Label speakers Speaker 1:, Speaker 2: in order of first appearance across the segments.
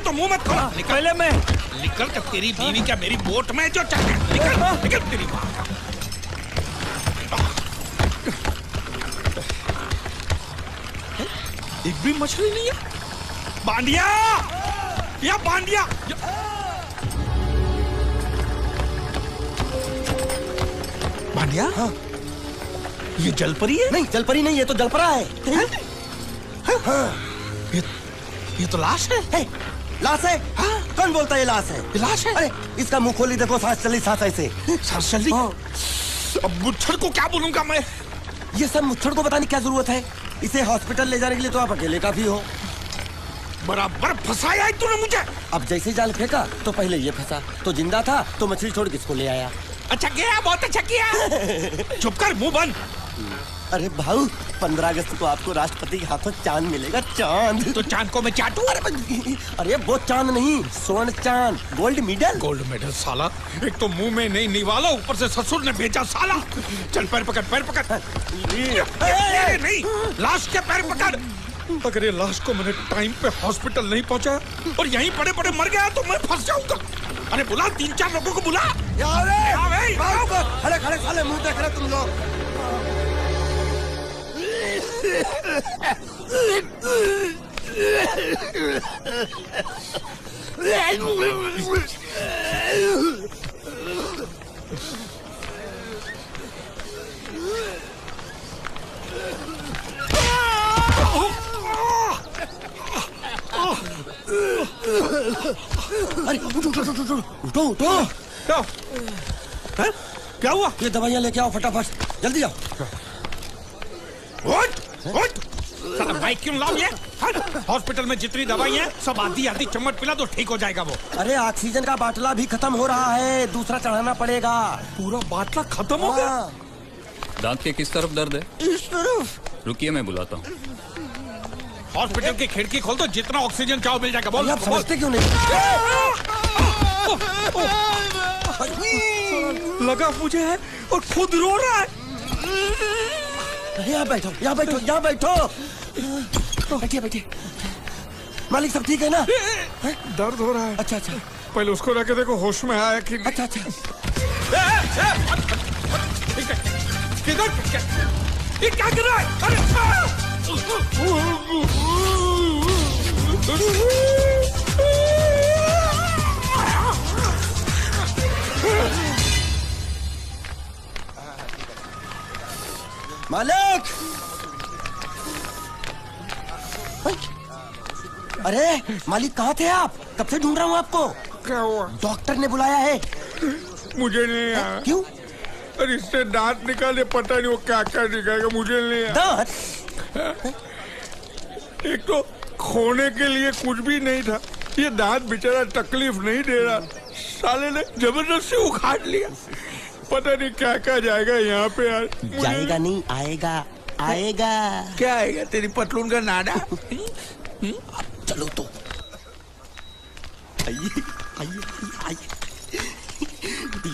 Speaker 1: तो मुंह मत खोल। निकल
Speaker 2: पहले मैं
Speaker 1: निकल कर तेरी बीवी क्या मेरी बोट में जो चल निकल निकल तेरी माँ का। एक भी मछली नहीं है। बांडिया या बांडिया बांडिया।
Speaker 3: हाँ।
Speaker 1: ये जलपरी है?
Speaker 3: नहीं जलपरी नहीं, ये तो जलपरा है। हाँ।
Speaker 1: ये तो लाश है।
Speaker 3: लाश है?
Speaker 1: हाँ?
Speaker 3: कौन बोलता है ये लाश है?
Speaker 1: ये लाश है?
Speaker 3: अरे इसका मुंह खोली देखो, सांस चली सांस ऐसे।
Speaker 1: सांस चली?
Speaker 3: हाँ।
Speaker 1: अब मुच्छड़ को क्या बोलूंगा मैं?
Speaker 3: ये सब मुच्छड़ को बताने की क्या जरूरत है? इसे हॉस्पिटल ले जाने के लिए तो आप अकेले काफी हो।
Speaker 1: बराबर फंसाया है तूने मुझे।
Speaker 3: अब जैसे जाल फेंका तो पहले ये फंसा, तो जिंदा था तो मछली छोड़ किसको ले आया।
Speaker 1: अच्छा किया, बहुत अच्छा किया। चुप कर, मुंह बंद।
Speaker 3: अरे भाऊ 15 अगस्त को आपको राष्ट्रपति के हाथों चांद मिलेगा, चांद।
Speaker 1: तो चांद को मैं चाटू?
Speaker 3: अरे वो चांद नहीं, स्वर्ण चांद, गोल्ड मेडल।
Speaker 1: गोल्ड मेडल साला, एक तो मुंह में नहीं निवाला, ऊपर से ससुर ने भेजा साला। चल पैर पकड़, पैर पकड़। ये नहीं, लाश के पैर पकड़। अगर ये लाश को मैंने टाइम पे हॉस्पिटल नहीं पहुंचाया और यहीं पड़े पड़े मर गया तो मैं फंस जाऊंगा। अरे बुला 3-4 लोगों को बुला।
Speaker 3: खड़े खड़े साले मुंह देख रहे तुम लोग। अरे उठो उठो उठो उठो उठो।
Speaker 1: क्या हुआ?
Speaker 3: ये दवाइयाँ लेके आओ फटाफट, जल्दी आओ।
Speaker 1: उठ उठ साला बाइक क्यों लाओ ये? हॉस्पिटल में जितनी दवाई है सब आधी आधी चम्मच पिला दो, ठीक हो जाएगा वो।
Speaker 3: अरे ऑक्सीजन का बाटला भी खत्म हो रहा है, दूसरा चढ़ाना पड़ेगा।
Speaker 1: पूरा बाटला खत्म हो गया?
Speaker 4: दांत के किस तरफ दर्द है?
Speaker 3: इस तरफ।
Speaker 4: रुकिए मैं बुलाता हूँ।
Speaker 1: हॉस्पिटल की खिड़की खोल दो, जितना ऑक्सीजन चाहो मिल जाएगा। बोल
Speaker 3: आप समझते क्यों नहीं?
Speaker 1: लगा मुझे है और खुद रो रहा है।
Speaker 3: यहाँ बैठो, यहाँ बैठो, यहाँ बैठो। बैठिए बैठिए। मालिक सब ठीक है ना?
Speaker 1: दर्द हो रहा है।
Speaker 3: अच्छा अच्छा।
Speaker 1: पहले उसको रखे देखो होश में आया कि
Speaker 3: अच्छा अच्छा।
Speaker 1: किधर ये क्या कर रहा है? अरे
Speaker 3: मालिक! अरे मालिक कहाँ थे आप? कब से ढूंढ रहा हूँ आपको।
Speaker 1: क्या हुआ?
Speaker 3: डॉक्टर ने बुलाया है।
Speaker 1: मुझे नहीं आया।
Speaker 3: क्यों?
Speaker 1: अरे इससे दांत निकाले, पता नहीं वो क्या क्या निकालेगा, मुझे नहीं आया।
Speaker 3: दांत?
Speaker 1: एक तो खोने के लिए कुछ भी नहीं था, ये दांत बेचारा तकलीफ नहीं दे रहा, साले ने जबरदस्ती उखाड़ लिया। पता नहीं क्या क्या जाएगा यहाँ पे यार।
Speaker 3: जाएगा नहीं, आएगा आएगा।
Speaker 1: क्या आएगा? तेरी पतलून का नाडा।
Speaker 3: चलो तो आइए आइए आइए।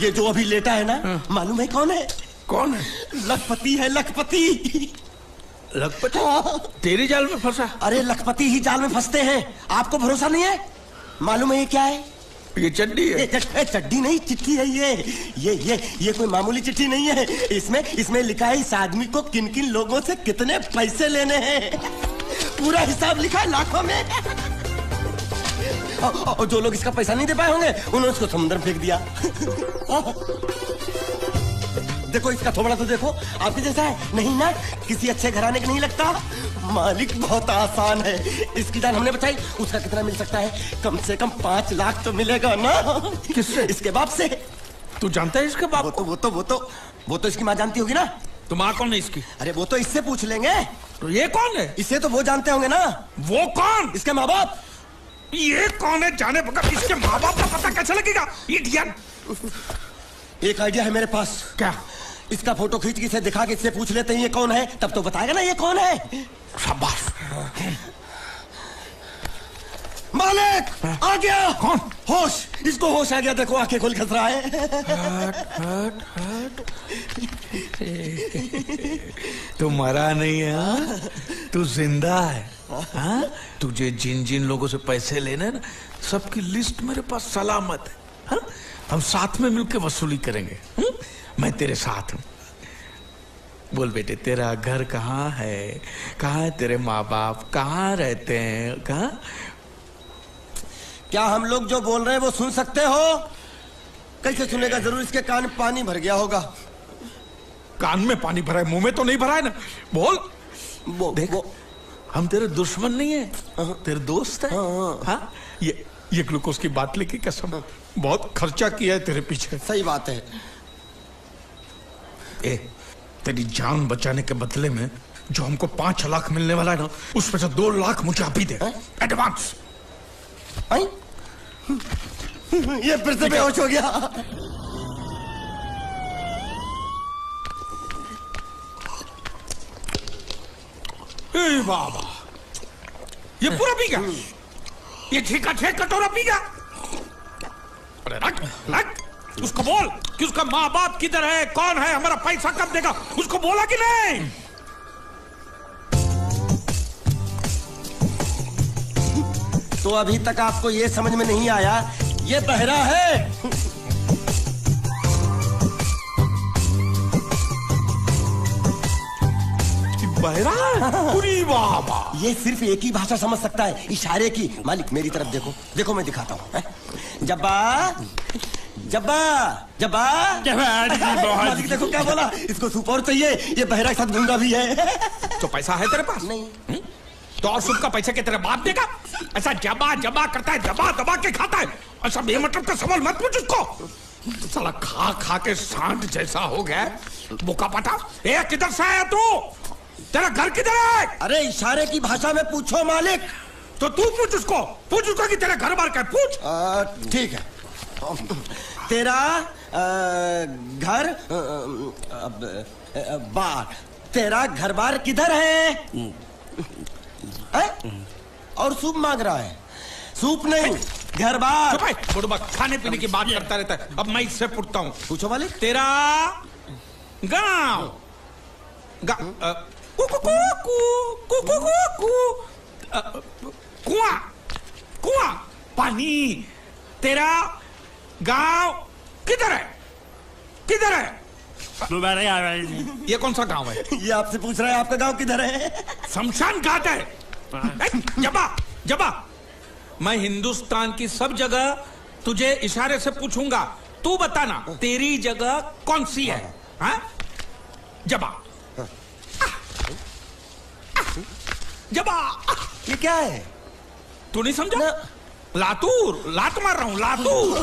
Speaker 3: ये जो अभी लेटा है ना, मालूम है कौन है?
Speaker 1: कौन है?
Speaker 3: लखपति है, लखपति।
Speaker 1: लखपति? तेरी जाल में फंसा?
Speaker 3: अरे लखपति ही जाल में फंसते हैं, आपको भरोसा नहीं है? मालूम है ये क्या है?
Speaker 1: ये चड्डी है।
Speaker 3: चड्डी नहीं, चिट्ठी है ये कोई मामूली चिट्ठी नहीं है। इसमें लिखा है इस आदमी को किन किन लोगों से कितने पैसे लेने हैं, पूरा हिसाब लिखा है लाखों में। और जो लोग इसका पैसा नहीं दे पाए होंगे उन्होंने उसको समुद्र में फेंक दिया। देखो इसका थोबड़ा तो देखो, आपके जैसा है नहीं ना, किसी अच्छे घराने का नहीं लगता। मालिक बहुत आसान है, इसकी जान हमने बचाई, उसका कितना मिल सकता है? कम से कम 5 लाख तो मिलेगा ना।
Speaker 1: किससे?
Speaker 3: इसके बाप से।
Speaker 1: तू जानता है इसके बाप?
Speaker 3: वो तो इसकी माँ जानती होगी ना।
Speaker 1: तो माँ कौन है इसकी?
Speaker 3: अरे वो तो इससे पूछ लेंगे।
Speaker 1: तो ये कौन है?
Speaker 3: इसे तो वो जानते होंगे ना।
Speaker 1: वो कौन?
Speaker 3: इसके माँ बाप।
Speaker 1: ये कौन है जाने बगैर इसके माँ बाप का पता कैसे लगेगा? इडियट।
Speaker 3: एक आइडिया है मेरे पास।
Speaker 1: क्या?
Speaker 3: इसका फोटो खींच के इसे दिखा के इससे पूछ लेते हैं ये कौन है, तब तो बताएगा ना ये कौन है।
Speaker 1: शाबाश।
Speaker 3: मालिक आ गया।
Speaker 1: कौन?
Speaker 3: होश, इसको होश आ गया, देखो आंखें खोल खस रहा है।
Speaker 1: तू मरा नहीं है, हाँ? तू जिंदा है, हाँ? तुझे जिन जिन लोगों से पैसे लेने ना, सबकी लिस्ट मेरे पास सलामत है, हाँ? हम साथ में मिलकर वसूली करेंगे, हाँ? मैं तेरे साथ हूँ। बोल बेटे, तेरा घर कहाँ है? कहाँ है तेरे माँ बाप? कहाँ रहते हैं? कहाँ?
Speaker 3: क्या हम लोग जो बोल रहे हैं वो सुन सकते हो? कैसे सुनेगा? जरूर इसके कान में पानी भर गया होगा।
Speaker 1: कान में पानी भरा है, मुंह में तो नहीं भरा है ना? बोल। देख, हम तेरे दुश्मन नहीं है, तेरे दोस्त है, हाँ? ये ग्लूकोज की बाटली की कसम, बहुत खर्चा किया है तेरे पीछे।
Speaker 3: सही बात है।
Speaker 1: तेरी जान बचाने के बदले में जो हमको 5 लाख मिलने वाला है ना, उसमें से 2 लाख मुझे अभी दे, एडवांस।
Speaker 3: ये फिर से बेहोश हो गया।
Speaker 1: बाबा, ये पूरा पी गया, ये ठीका ठेक कटोरा पी गया। अरे रख, उसको बोल कि उसका माँ बाप किधर है, कौन है, हमारा पैसा कब देगा, उसको बोला कि नहीं?
Speaker 3: तो अभी तक आपको ये समझ में नहीं आया, ये बहरा है।
Speaker 1: बहरा है? बाबा,
Speaker 3: ये सिर्फ एक ही भाषा समझ सकता है, इशारे की। मालिक मेरी तरफ देखो, देखो मैं दिखाता हूँ। जब्बा जब्बा जब्बा मालिक देखो क्या बोला, इसको सूप और चाहिए, ये बहरा के साथ गूंगा भी है।
Speaker 1: तो पैसा है तेरे पास?
Speaker 3: नहीं।
Speaker 1: तो और सूप का पैसा के तेरे बाप देगा? ऐसा जबा जबा करता है, जबा दबा के खाता है, ऐसा बेमतलब का सवाल मत पूछ उसको। साला खा खा के सांड जैसा हो गया, बोका पाटा। ए, किधर से आया तू? तेरा घर किधर है?
Speaker 3: अरे इशारे की भाषा में पूछो मालिक।
Speaker 1: तो तू पूछ उसको कि तेरा घर बार क्या है, पूछ।
Speaker 3: ठीक है। तेरा घर बार, तेरा घर बार किधर है? और सूप मांग रहा है। सूप नहीं, घर बार।
Speaker 1: बुढ़बा खाने पीने की बात करता रहता है। अब मैं इससे पूछता हूँ,
Speaker 3: पूछो मालिक।
Speaker 1: तेरा गाँव कुआं कुआं पानी, तेरा गांव किधर है? किधर है? ये कौन सा गांव है?
Speaker 3: ये आपसे पूछ रहा है आपका गांव किधर है?
Speaker 1: शमशान घाट है। जबा, मैं हिंदुस्तान की सब जगह तुझे इशारे से पूछूंगा, तू बताना तेरी जगह कौन सी है? हाँ? जबा
Speaker 3: ये क्या है?
Speaker 1: तू नहीं समझा? लातूर, लात मार रहा हूं, लातूर।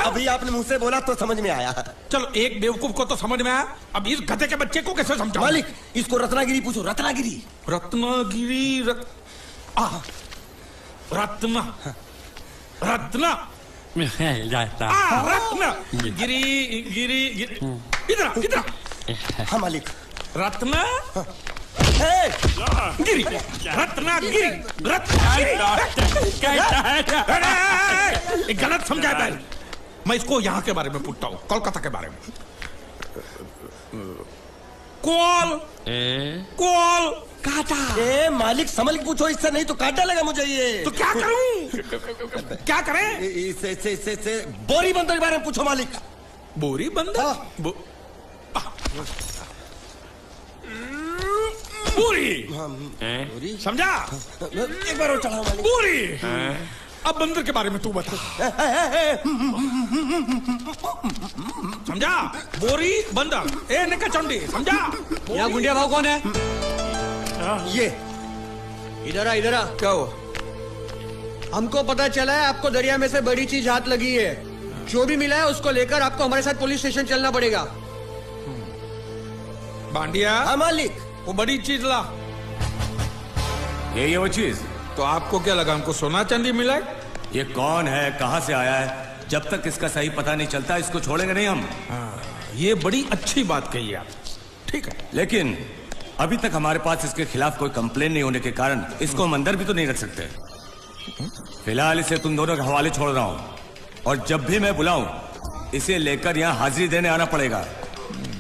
Speaker 3: अभी आपने मुंह से बोला तो समझ में आया।
Speaker 1: चलो, एक बेवकूफ को तो समझ में आया, अब इस गधे के बच्चे को कैसे समझाऊं?
Speaker 3: मालिक इसको रत्नागिरी पूछो। रत्नागिरी
Speaker 1: गिरी इधर।
Speaker 3: हाँ मालिक।
Speaker 1: रत्ना गिरी, रत्नागिरी। गलत समझा है। मैं इसको यहाँ के बारे में पूछता हूँ, कोलकाता के बारे में।
Speaker 3: काटा। मालिक समझ पूछो इससे, नहीं तो काटा लगा मुझे ये।
Speaker 1: तो क्या करूं? क्या करें?
Speaker 3: इससे बोरी बंदर के बारे में पूछो मालिक।
Speaker 1: बोरी बंदर? पूरी समझा?
Speaker 3: एक बार और चढ़ाओ मालिक।
Speaker 1: पूरी। अब बंदर के बारे में तू बता। समझा? बोरी बंदर, ए निका चंडी, समझा?
Speaker 2: यहाँ गुंडिया भाव कौन है?
Speaker 3: ये
Speaker 2: इधर आ।
Speaker 1: क्या हो?
Speaker 2: हमको पता चला है आपको दरिया में से बड़ी चीज हाथ लगी है। जो भी मिला है उसको लेकर आपको हमारे साथ पुलिस स्टेशन चलना पड़ेगा।
Speaker 1: बांडिया।
Speaker 3: हाँ मालिक।
Speaker 1: वो बड़ी चीज ला।
Speaker 5: ये वो चीज?
Speaker 1: तो आपको क्या लगा हमको सोना चांदी मिला है?
Speaker 5: ये कौन है, कहां से आया है? जब तक इसका सही पता नहीं चलता इसको छोड़ेंगे नहीं हम।
Speaker 1: ये बड़ी अच्छी बात कही आप। ठीक है,
Speaker 5: लेकिन अभी तक हमारे पास इसके खिलाफ कोई कंप्लेन नहीं होने के कारण इसको हम अंदर भी तो नहीं रख सकते। फिलहाल इसे तुम दोनों के हवाले छोड़ रहा हूँ। और जब भी मैं बुलाऊं इसे लेकर यहाँ हाजिरी देने आना पड़ेगा।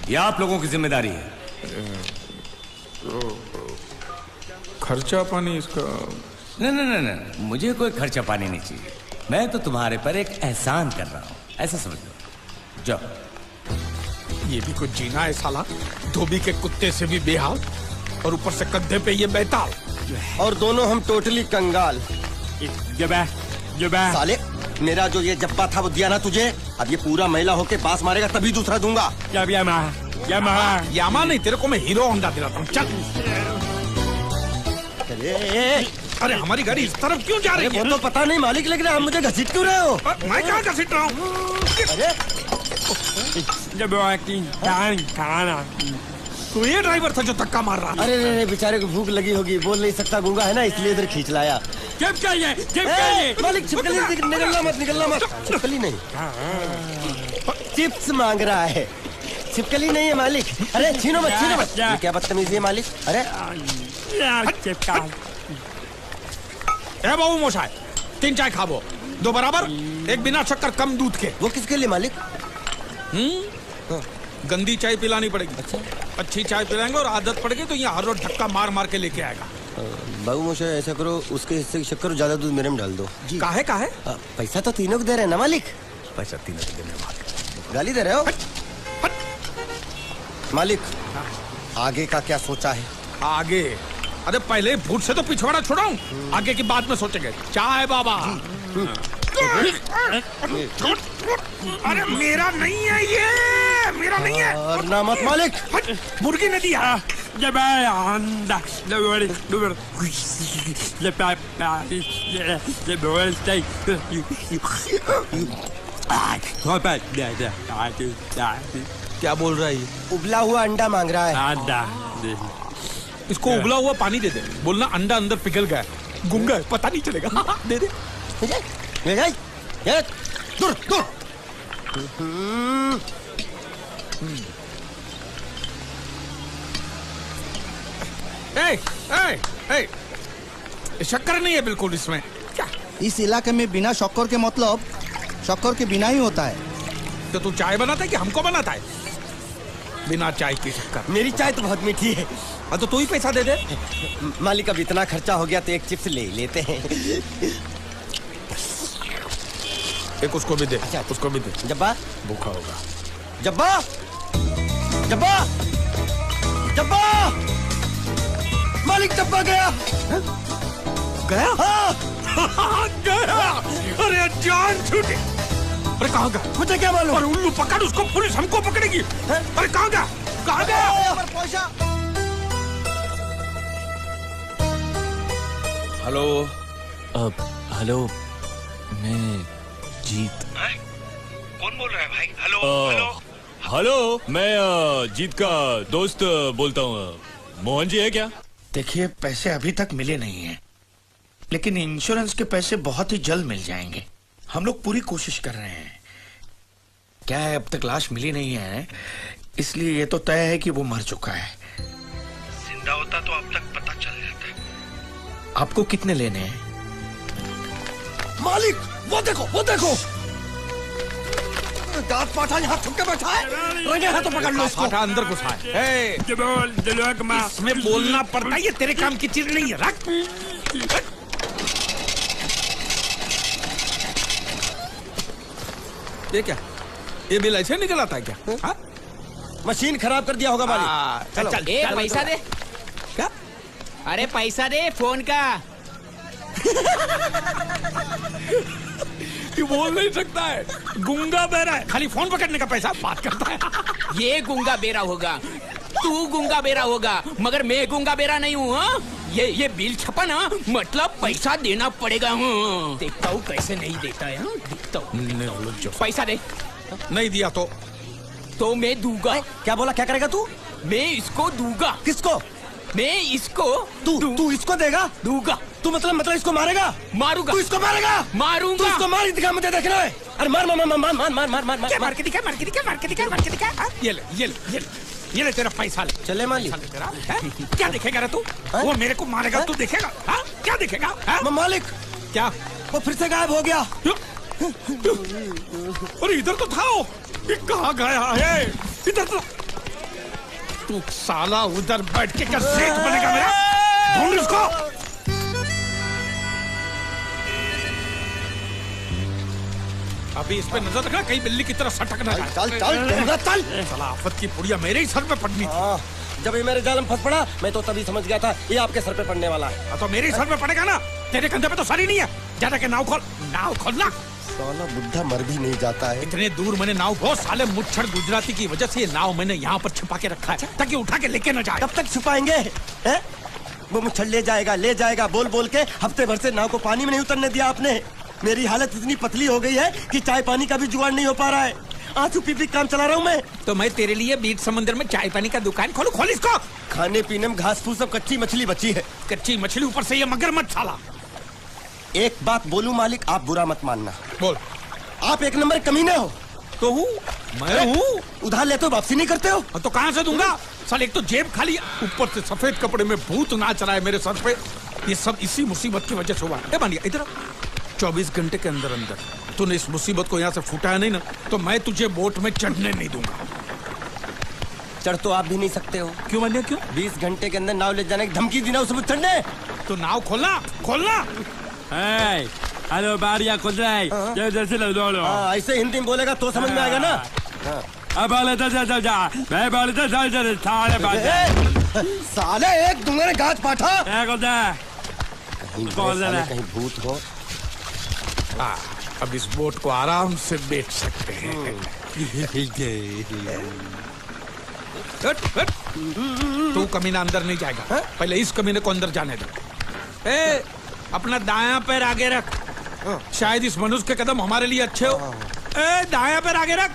Speaker 5: यह आप लोगों की जिम्मेदारी है।
Speaker 1: खर्चा पानी इसका?
Speaker 5: नहीं, मुझे कोई खर्चा पानी नहीं चाहिए। मैं तो तुम्हारे पर एक एहसान कर रहा हूँ, ऐसा समझ लो। जाओ।
Speaker 1: ये भी कुछ जीना है साला, धोबी के कुत्ते से भी बेहाल और ऊपर से कंधे पे ये बैताल।
Speaker 3: और दोनों हम टोटली कंगाल। साले मेरा जो ये जब्बा था वो दिया ना तुझे, अब ये पूरा महिला होके बास मारेगा तभी दूसरा दूंगा।
Speaker 1: यामा नहीं, तेरे को मैं हीरो होंडा दिलाता हूँ। चल। अरे हमारी गाड़ी इस तरफ क्यों जा रही है?
Speaker 3: वो तो पता नहीं मालिक, लेकिन आप मुझे घसीट क्यों रहे हो?
Speaker 1: मैं कहाँ घसीट रहा हूँ? तू ये ड्राइवर था जो धक्का मार रहा?
Speaker 3: अरे बेचारे को भूख लगी होगी, बोल नहीं सकता, गूंगा है ना, इसलिए इधर खींच लाया। मालिक छिपकली निकलना मत। छिपकली नहीं, चिप्स मांग रहा है, छिपकली नहीं है मालिक। अरे छीनो मत। ये क्या बदतमीजी है मालिक? अरे
Speaker 1: बाबू मोशाय, 3 चाय खाबो, 2 बराबर, 1 बिना शक्कर कम दूध के।
Speaker 3: वो किसके लिए मालिक?
Speaker 1: गंदी चाय पिलानी पड़ेगी। अच्छा, अच्छी चाय पिलाएंगे और आदत पड़ गई तो यहाँ हर रोज धक्का मार के लेके आएगा।
Speaker 3: बाबू मोशा ऐसा करो, उसके हिस्से की शक्कर ज्यादा दूध मेरे में डाल दो।
Speaker 1: काहे?
Speaker 3: पैसा तो तीनों को दे रहे हैं ना मालिक?
Speaker 1: पैसा तीनों को देने वाले।
Speaker 3: गाली दे रहे हो मालिक? आगे का क्या सोचा है?
Speaker 1: आगे? अरे पहले भूत से तो पिछवाड़ा छुड़ाऊं, आगे की बात में सोचेंगे। चाय बाबा। अरे मेरा नहीं है ये, मेरा नहीं है।
Speaker 3: और ना मत मालिक,
Speaker 1: मुर्गी ने दिया। क्या बोल रहा है ये?
Speaker 3: उबला हुआ अंडा मांग रहा है।
Speaker 1: इसको उबला हुआ पानी दे दे, बोलना अंडा अंदर पिघल गया, गुंगा है, पता नहीं चलेगा। दे दे।
Speaker 3: दूर।
Speaker 1: शक्कर नहीं है बिल्कुल इसमें। क्या?
Speaker 6: इस इलाके में बिना शक्कर के मतलब शक्कर के बिना ही होता है।
Speaker 1: तो तू चाय बनाता है कि हमको बनाता है? बिना चाय की शक्कर।
Speaker 3: मेरी चाय तो बहुत मीठी है।
Speaker 1: हाँ तो तू ही पैसा दे दे।
Speaker 3: मालिक अब इतना खर्चा हो गया तो एक चिप्स ले लेते हैं।
Speaker 1: एक उसको भी दे।
Speaker 3: अच्छा,
Speaker 1: उसको भी दे।
Speaker 3: जब्बा
Speaker 1: भूखा होगा।
Speaker 3: जब्बा मालिक जब्बा गया।
Speaker 1: हाँ। गया। अरे जान छूटी। अरे कहाँ गया?
Speaker 3: मुझे क्या मालूम?
Speaker 1: अरे उल्लू पकड़ उसको, पुलिस हमको पकड़ेगी। अरे कहाँ गया?
Speaker 7: हेलो, मैं जीत।
Speaker 1: कौन बोल रहा है भाई?
Speaker 7: हेलो, मैं जीत का दोस्त बोलता हूँ। मोहन जी है क्या?
Speaker 8: देखिए, पैसे अभी तक मिले नहीं हैं, लेकिन इंश्योरेंस के पैसे बहुत ही जल्द मिल जाएंगे। हम लोग पूरी कोशिश कर रहे हैं। क्या है, अब तक लाश मिली नहीं है, इसलिए ये तो तय है कि वो मर चुका है।
Speaker 1: जिंदा होता तो अब तक पता चल जाता।
Speaker 8: आपको कितने लेने हैं?
Speaker 3: मालिक वो देखो दांत पाठा यहाँ छुप के बैठा है। तो पकड़ लो इसको।
Speaker 1: पाठा अंदर घुसा है। इसमें बोलना पड़ता है, ये तेरे काम की चीज नहीं है। रख। ये क्या? ये बिल ऐसे निकल आता है क्या? हाँ?
Speaker 3: मशीन खराब कर दिया होगा मालिक।
Speaker 1: चलो।
Speaker 9: ए पैसा दे।
Speaker 1: क्या?
Speaker 9: अरे पैसा दे फोन का।
Speaker 1: ये बोल नहीं सकता है, गुंगा बहरा है, खाली फोन पकड़ने का पैसा बात करता है।
Speaker 9: ये गुंगा बेरा होगा, तू गुंगा बेरा होगा, मगर मैं गुंगा बेरा नहीं हूँ। ये बिल छपा ना, मतलब पैसा देना पड़ेगा। देखता हूँ कैसे नहीं देता है। देखता हूँ। पैसा दे।
Speaker 1: नहीं दिया
Speaker 9: तो मैं दूंगा।
Speaker 3: क्या बोला? क्या करेगा तू?
Speaker 9: मैं इसको दूंगा।
Speaker 3: किसको?
Speaker 9: मैं इसको।
Speaker 3: तू इसको देगा?
Speaker 9: दूंगा।
Speaker 3: तू मतलब इसको मारेगा?
Speaker 9: मारूंगा।
Speaker 3: तू इसको मारेगा?
Speaker 9: मारूंगा।
Speaker 3: तू इसको मार दिखा, मुझे देखना है। अरे मार।
Speaker 9: क्या मार के दिखा?
Speaker 1: ये ले तेरा पैसा ले।
Speaker 3: चले मालिक।
Speaker 1: तेरा क्या देखेगा रे तू? वो मेरे को मारेगा, तू देखेगा? क्या देखेगा?
Speaker 3: मालिक
Speaker 1: क्या?
Speaker 3: वो फिर से गायब हो गया।
Speaker 1: अरे इधर तो था वो। ये कहाँ गया है? इधर तो। तू साला उधर बैठ के क्या सेठ बनेगा मेरा? ढूंढ उसको। अभी इस पे नजर रखना, कहीं बिल्ली की तरह सटक ना जाए।
Speaker 3: चल चल चल।
Speaker 1: साला आफत की पुड़िया मेरे ही सर पे पड़नी थी।
Speaker 3: जब ये मेरे जाल में फंस पड़ा मैं तो तभी समझ गया था ये आपके सर पे पड़ने वाला है।
Speaker 1: तो मेरे ही सर पे पड़ेगा ना, तेरे कंधे पे तो सर ही नहीं है। ज्यादा के नाव खोल, नाव खोलना।
Speaker 3: साला बुढ़ा मर भी नहीं जाता है।
Speaker 1: इतने दूर मैंने नाव बहुत साले मुच्छड़ गुजराती की वजह से ये नाव मैंने यहाँ पर छिपा के रखा है ताकि उठा के लेके न जाए।
Speaker 3: कब तक छुपाएंगे हैं? वो मुच्छड़ ले जाएगा बोल बोल के हफ्ते भर से नाव को पानी में नहीं उतरने दिया आपने। मेरी हालत इतनी पतली हो गई है कि चाय पानी का भी जुगाड़ नहीं हो पा रहा है। आंसू पी पी काम चला रहा हूँ मैं।
Speaker 1: तो मैं तेरे लिए बीच समंदर में चाय पानी का दुकान खोलूं? खोल इसको।
Speaker 3: खाने पीने में घास फूस सब कच्ची मछली बची है।
Speaker 1: कच्ची मछली, ऊपर से ये मगरमच्छ साला।
Speaker 3: एक बात बोलूं मालिक, आप बुरा मत मानना।
Speaker 1: बोल।
Speaker 3: आप एक नंबर कमीने हो।
Speaker 1: तो हूँ मैं हूँ।
Speaker 3: उधार लेते हो वापसी नहीं करते हो।
Speaker 1: तो कहाँ से दूंगा? साल एक तो जेब खाली, ऊपर से सफेद कपड़े में भूत नाच रहा है मेरे सर पे। ये सब इसी मुसीबत की वजह से हुआ है। मानिया इधर 24 घंटे के अंदर अंदर तूने इस मुसीबत को यहाँ से फुटाया नहीं ना, तो मैं तुझे बोट में चढ़ने नहीं दूंगा।
Speaker 3: चढ़ तो आप भी नहीं सकते हो।
Speaker 1: क्यों मानिया क्यों?
Speaker 3: 20 घंटे के अंदर नाव ले जाने की धमकी दी ना उसमें चढ़ने।
Speaker 1: तो नाव खोलना खोलना।
Speaker 5: हेलो बारिया खुल रहा है। जैसे
Speaker 3: ऐसे हिंदी में बोलेगा तो समझ में आएगा ना।
Speaker 5: अब
Speaker 3: साले एक दूंगा ने गाज पाठा।
Speaker 5: कहीं
Speaker 3: कहीं भूत हो।
Speaker 1: अब इस बोट को आराम से बेच सकते हैं। तू कमीना अंदर नहीं जाएगा। पहले इस कमीने को अंदर जाने दे। अपना दायां पैर आगे रख। शायद इस मनुष्य के कदम हमारे लिए अच्छे हो। दायां पैर आगे रख।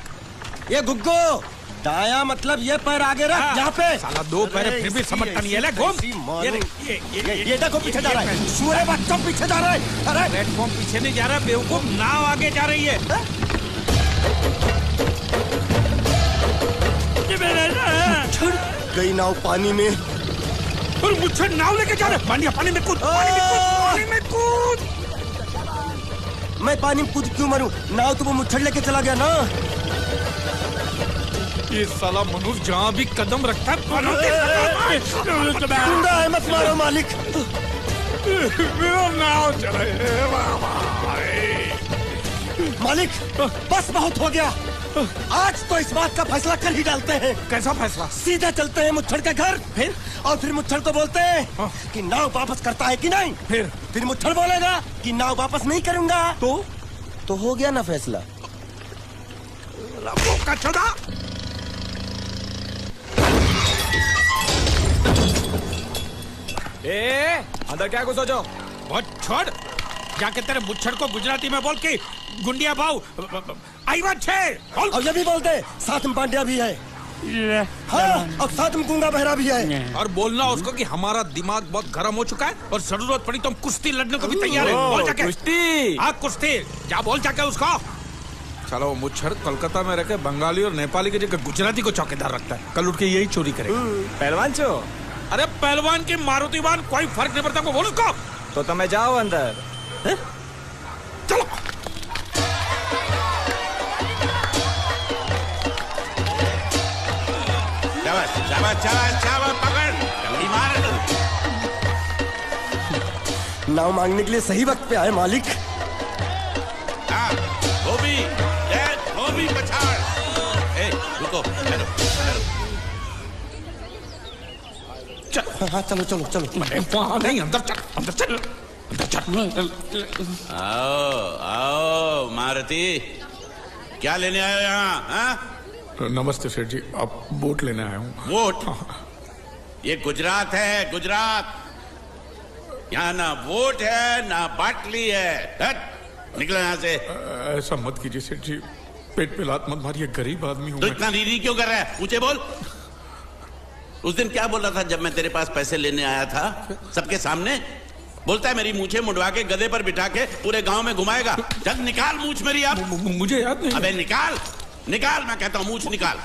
Speaker 3: ये गुग्गो दाया मतलब ये पैर आगे रख। यहाँ पे
Speaker 1: साला 2 पैर फिर भी समझता नहीं है। ले घूम।
Speaker 3: ये देखो पीछे जा रहा है। सूरे बच्चों पीछे जा रहा है। अरे
Speaker 1: प्लेटफॉर्म पीछे नहीं जा रहा बेवकूफ, नाव आगे जा रही है।
Speaker 3: गई नाव पानी में।
Speaker 1: और मुझे नाव लेके जा रहे। पानी में कूद, पानी में कूद।
Speaker 3: मैं पानी में कूद क्यों मरूं? नाव तो वो मुच्छड़ लेके चला गया ना।
Speaker 1: ये साला मनुष्य जहाँ भी कदम रखता है
Speaker 3: गुंडा है, मत मारो मालिक।
Speaker 1: नाव चले
Speaker 3: मालिक बस बहुत हो गया। आज तो इस बात का फैसला कर ही डालते हैं।
Speaker 1: कैसा फैसला?
Speaker 3: सीधा चलते हैं मुच्छड़ के घर। फिर मुच्छड़ को बोलते हैं कि नाव वापस करता है कि नहीं। फिर मुच्छड़ बोलेगा कि नाव वापस नहीं करूंगा। तो हो गया ना फैसला।
Speaker 1: चौदा अंदर क्या घुसो जो? बहुत छोड़। जाके तेरे मुच्छड़ को गुजराती में बोल के गुंडिया भाव आई बात छे।
Speaker 3: और ये भी बोलते साथ में पांड्या भी है। हाँ, और साथ में गूंगा बहरा भी है।
Speaker 1: और बोलना उसको कि हमारा दिमाग बहुत गर्म हो चुका है और जरूरत पड़ी तो हम कुश्ती लड़ने को भी तैयार है। बोल जाके कुश्ती। हाँ कुश्ती जा, बोल जाके उसको। चलो मुच्छड़ कोलकाता में रहकर बंगाली और नेपाली की जगह गुजराती को चौकीदार रखता है। कल उठ के यही चोरी करेगा।
Speaker 10: पहलवान छो?
Speaker 1: अरे पहलवान की मारुतिवान कोई फर्क नहीं पड़ता। बोल उसको।
Speaker 10: तो तुम्हें जाओ अंदर।
Speaker 1: चलो
Speaker 3: नाव मांगने के लिए सही वक्त पे आए मालिक।
Speaker 11: रुको।
Speaker 3: हाँ चलो चलो चलो।
Speaker 1: वहाँ नहीं, अंदर चल, अंदर चल, अंदर चल।
Speaker 11: आओ मारुति, क्या लेने आए हो यहाँ?
Speaker 1: नमस्ते सेठ जी, आप बोट लेने आया हूँ।
Speaker 11: बोट? ये गुजरात है, गुजरात। यहाँ ना बोट है ना बाटली है। निकलो यहाँ से।
Speaker 1: ऐसा मत कीजिए सेठ जी, पेट पे लात मत मारिए, गरीब आदमी हूँ।
Speaker 11: तो इतना रीरी क्यों कर रहा है? पूछे बोल। उस दिन क्या बोल रहा था जब मैं तेरे पास पैसे लेने आया था सबके सामने? बोलता है मेरी मूछें मुंडवा के गधे पर बिठा के पूरे गांव में घुमाएगा। जब निकाल मूछ मेरी। अब
Speaker 1: मुझे याद नहीं।
Speaker 11: अबे निकाल निकाल, मैं कहता हूँ मूछ निकाल।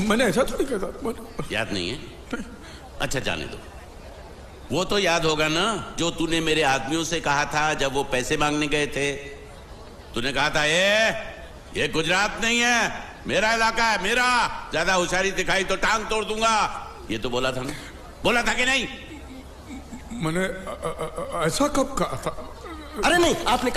Speaker 1: मैंने ऐसा थोड़ी कहता।
Speaker 11: याद नहीं है? अच्छा जाने दो। वो तो याद होगा ना जो तूने मेरे आदमियों से कहा था जब वो पैसे मांगने गए थे। तूने कहा था ये गुजरात नहीं है, मेरा इलाका है, मेरा। ज्यादा होशियारी दिखाई तो टांग तोड़ दूंगा। ये तो बोला था ना, बोला था कि नहीं?
Speaker 1: मैंने ऐसा कब कहा था?
Speaker 3: अरे नहीं, आपने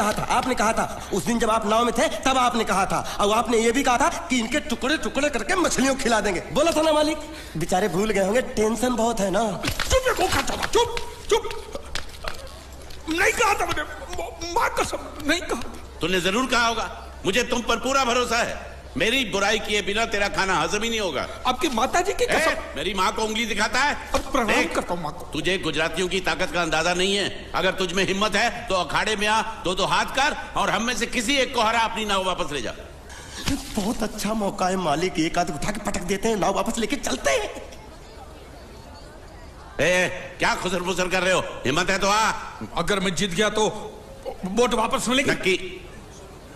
Speaker 3: कहा था उस दिन जब आप नाव में थे तब आपने कहा था। और आपने ये भी कहा था कि इनके टुकड़े टुकड़े करके मछलियों को खिला देंगे। बोला था ना मालिक? बेचारे भूल गए होंगे, टेंशन बहुत है ना।
Speaker 1: चुप चुप। नहीं कहा था मैंने, मां कसम नहीं कहा।
Speaker 11: तूने जरूर कहा होगा, मुझे तुम पर पूरा भरोसा है। मेरी बुराई किए बिना तेरा खाना हजम ही नहीं होगा।
Speaker 1: आपकी माता जी की कसम।
Speaker 11: मेरी माँ को उंगली दिखाता है।
Speaker 1: अब प्रणाम करता हूँ माँ को।
Speaker 11: तुझे गुजरातियों की ताकत का अंदाजा नहीं है। अगर तुझ में हिम्मत है तो अखाड़े में आ, दो हाथ कर और हम में से किसी एक को हरा अपनी नाव वापस ले जा।
Speaker 3: बहुत अच्छा मौका है मालिक, एक आध उठा के पटक देते हैं, नाव वापस लेके चलते हैं।
Speaker 11: क्या खुसर मुसर कर रहे हो? हिम्मत है तो आ।
Speaker 1: अगर मैं जीत गया तो बोट वापस मिलेगी?
Speaker 11: नक्की।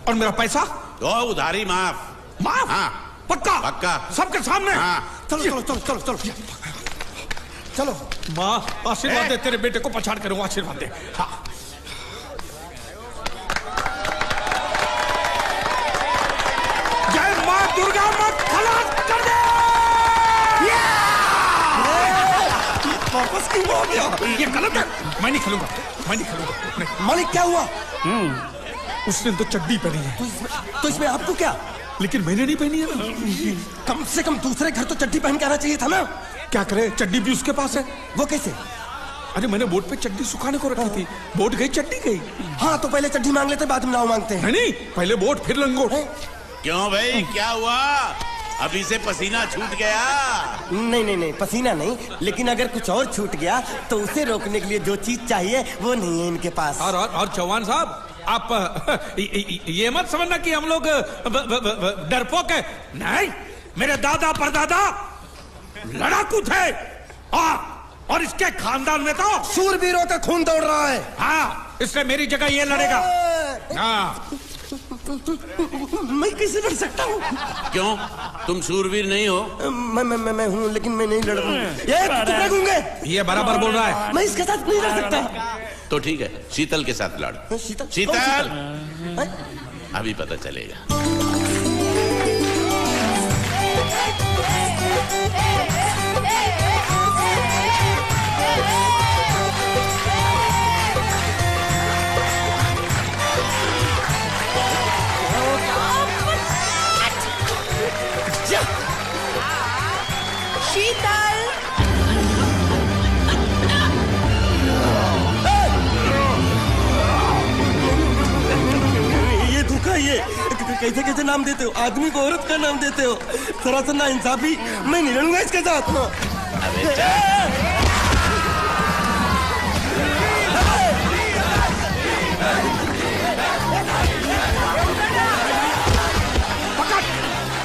Speaker 1: और मेरा पैसा?
Speaker 11: तो उधारी माफ।
Speaker 1: माफ?
Speaker 11: हाँ
Speaker 1: पक्का?
Speaker 11: पक्का।
Speaker 1: सबके सामने?
Speaker 11: हाँ।
Speaker 3: चलो।
Speaker 1: माँ आशीर्वाद दे, तेरे बेटे को पछाड़ करूँ, आशीर्वाद दे। हाँ। जय माँ दुर्गा, मत खलास कर दे।
Speaker 3: वापस क्यों हो गया?
Speaker 1: ये गलत है, मैं नहीं खेलूंगा।
Speaker 3: मालिक क्या हुआ?
Speaker 1: उसने तो चड्डी पहनी है।
Speaker 3: तो इसमें आपको क्या?
Speaker 1: लेकिन मैंने नहीं पहनी है ना।
Speaker 3: कम से कम दूसरे घर तो चड्डी पहन के आना चाहिए था ना।
Speaker 1: क्या करे, चड्डी भी उसके पास है।
Speaker 3: वो कैसे?
Speaker 1: अरे मैंने बोट पे चड्डी सुखाने को रखी थी, बोट गई चड्डी गई।
Speaker 3: हाँ तो पहले चड्डी मांग लेते, बाद में नाव मांगते हैं।
Speaker 1: नहीं, पहले बोट फिर लंगोट।
Speaker 11: क्यों भाई, क्या हुआ? अभी से पसीना छूट गया?
Speaker 3: नहीं, पसीना नहीं, लेकिन अगर कुछ और छूट गया तो उसे रोकने के लिए जो चीज चाहिए वो नहीं है इनके पास।
Speaker 1: और चौहान साहब, आप ये मत समझना कि हम लोग डरपोक है। नहीं, मेरे दादा परदादा लड़ाकू थे। और इसके खानदान में तो
Speaker 3: शूरवीरों का खून दौड़ रहा है।
Speaker 1: हाँ, इसलिए मेरी जगह ये लड़ेगा। हाँ।
Speaker 3: मैं कैसे लड़ सकता हूँ?
Speaker 11: क्यों, तुम शूरवीर नहीं हो?
Speaker 3: मैं हूँ, लेकिन मैं नहीं लड़ रहा हूँ।
Speaker 1: ये बराबर बोल रहा है।
Speaker 3: मैं इसके साथ नहीं लड़ सकता।
Speaker 11: तो ठीक है, शीतल के साथ लड़। शीतल, अभी पता चलेगा।
Speaker 12: शीतल,
Speaker 3: ये धोखा, ये कैसे कैसे नाम देते हो? आदमी को औरत का नाम देते हो, थोड़ा सा नाइंसाफी। मैं नहीं लड़ूंगा इसके साथ।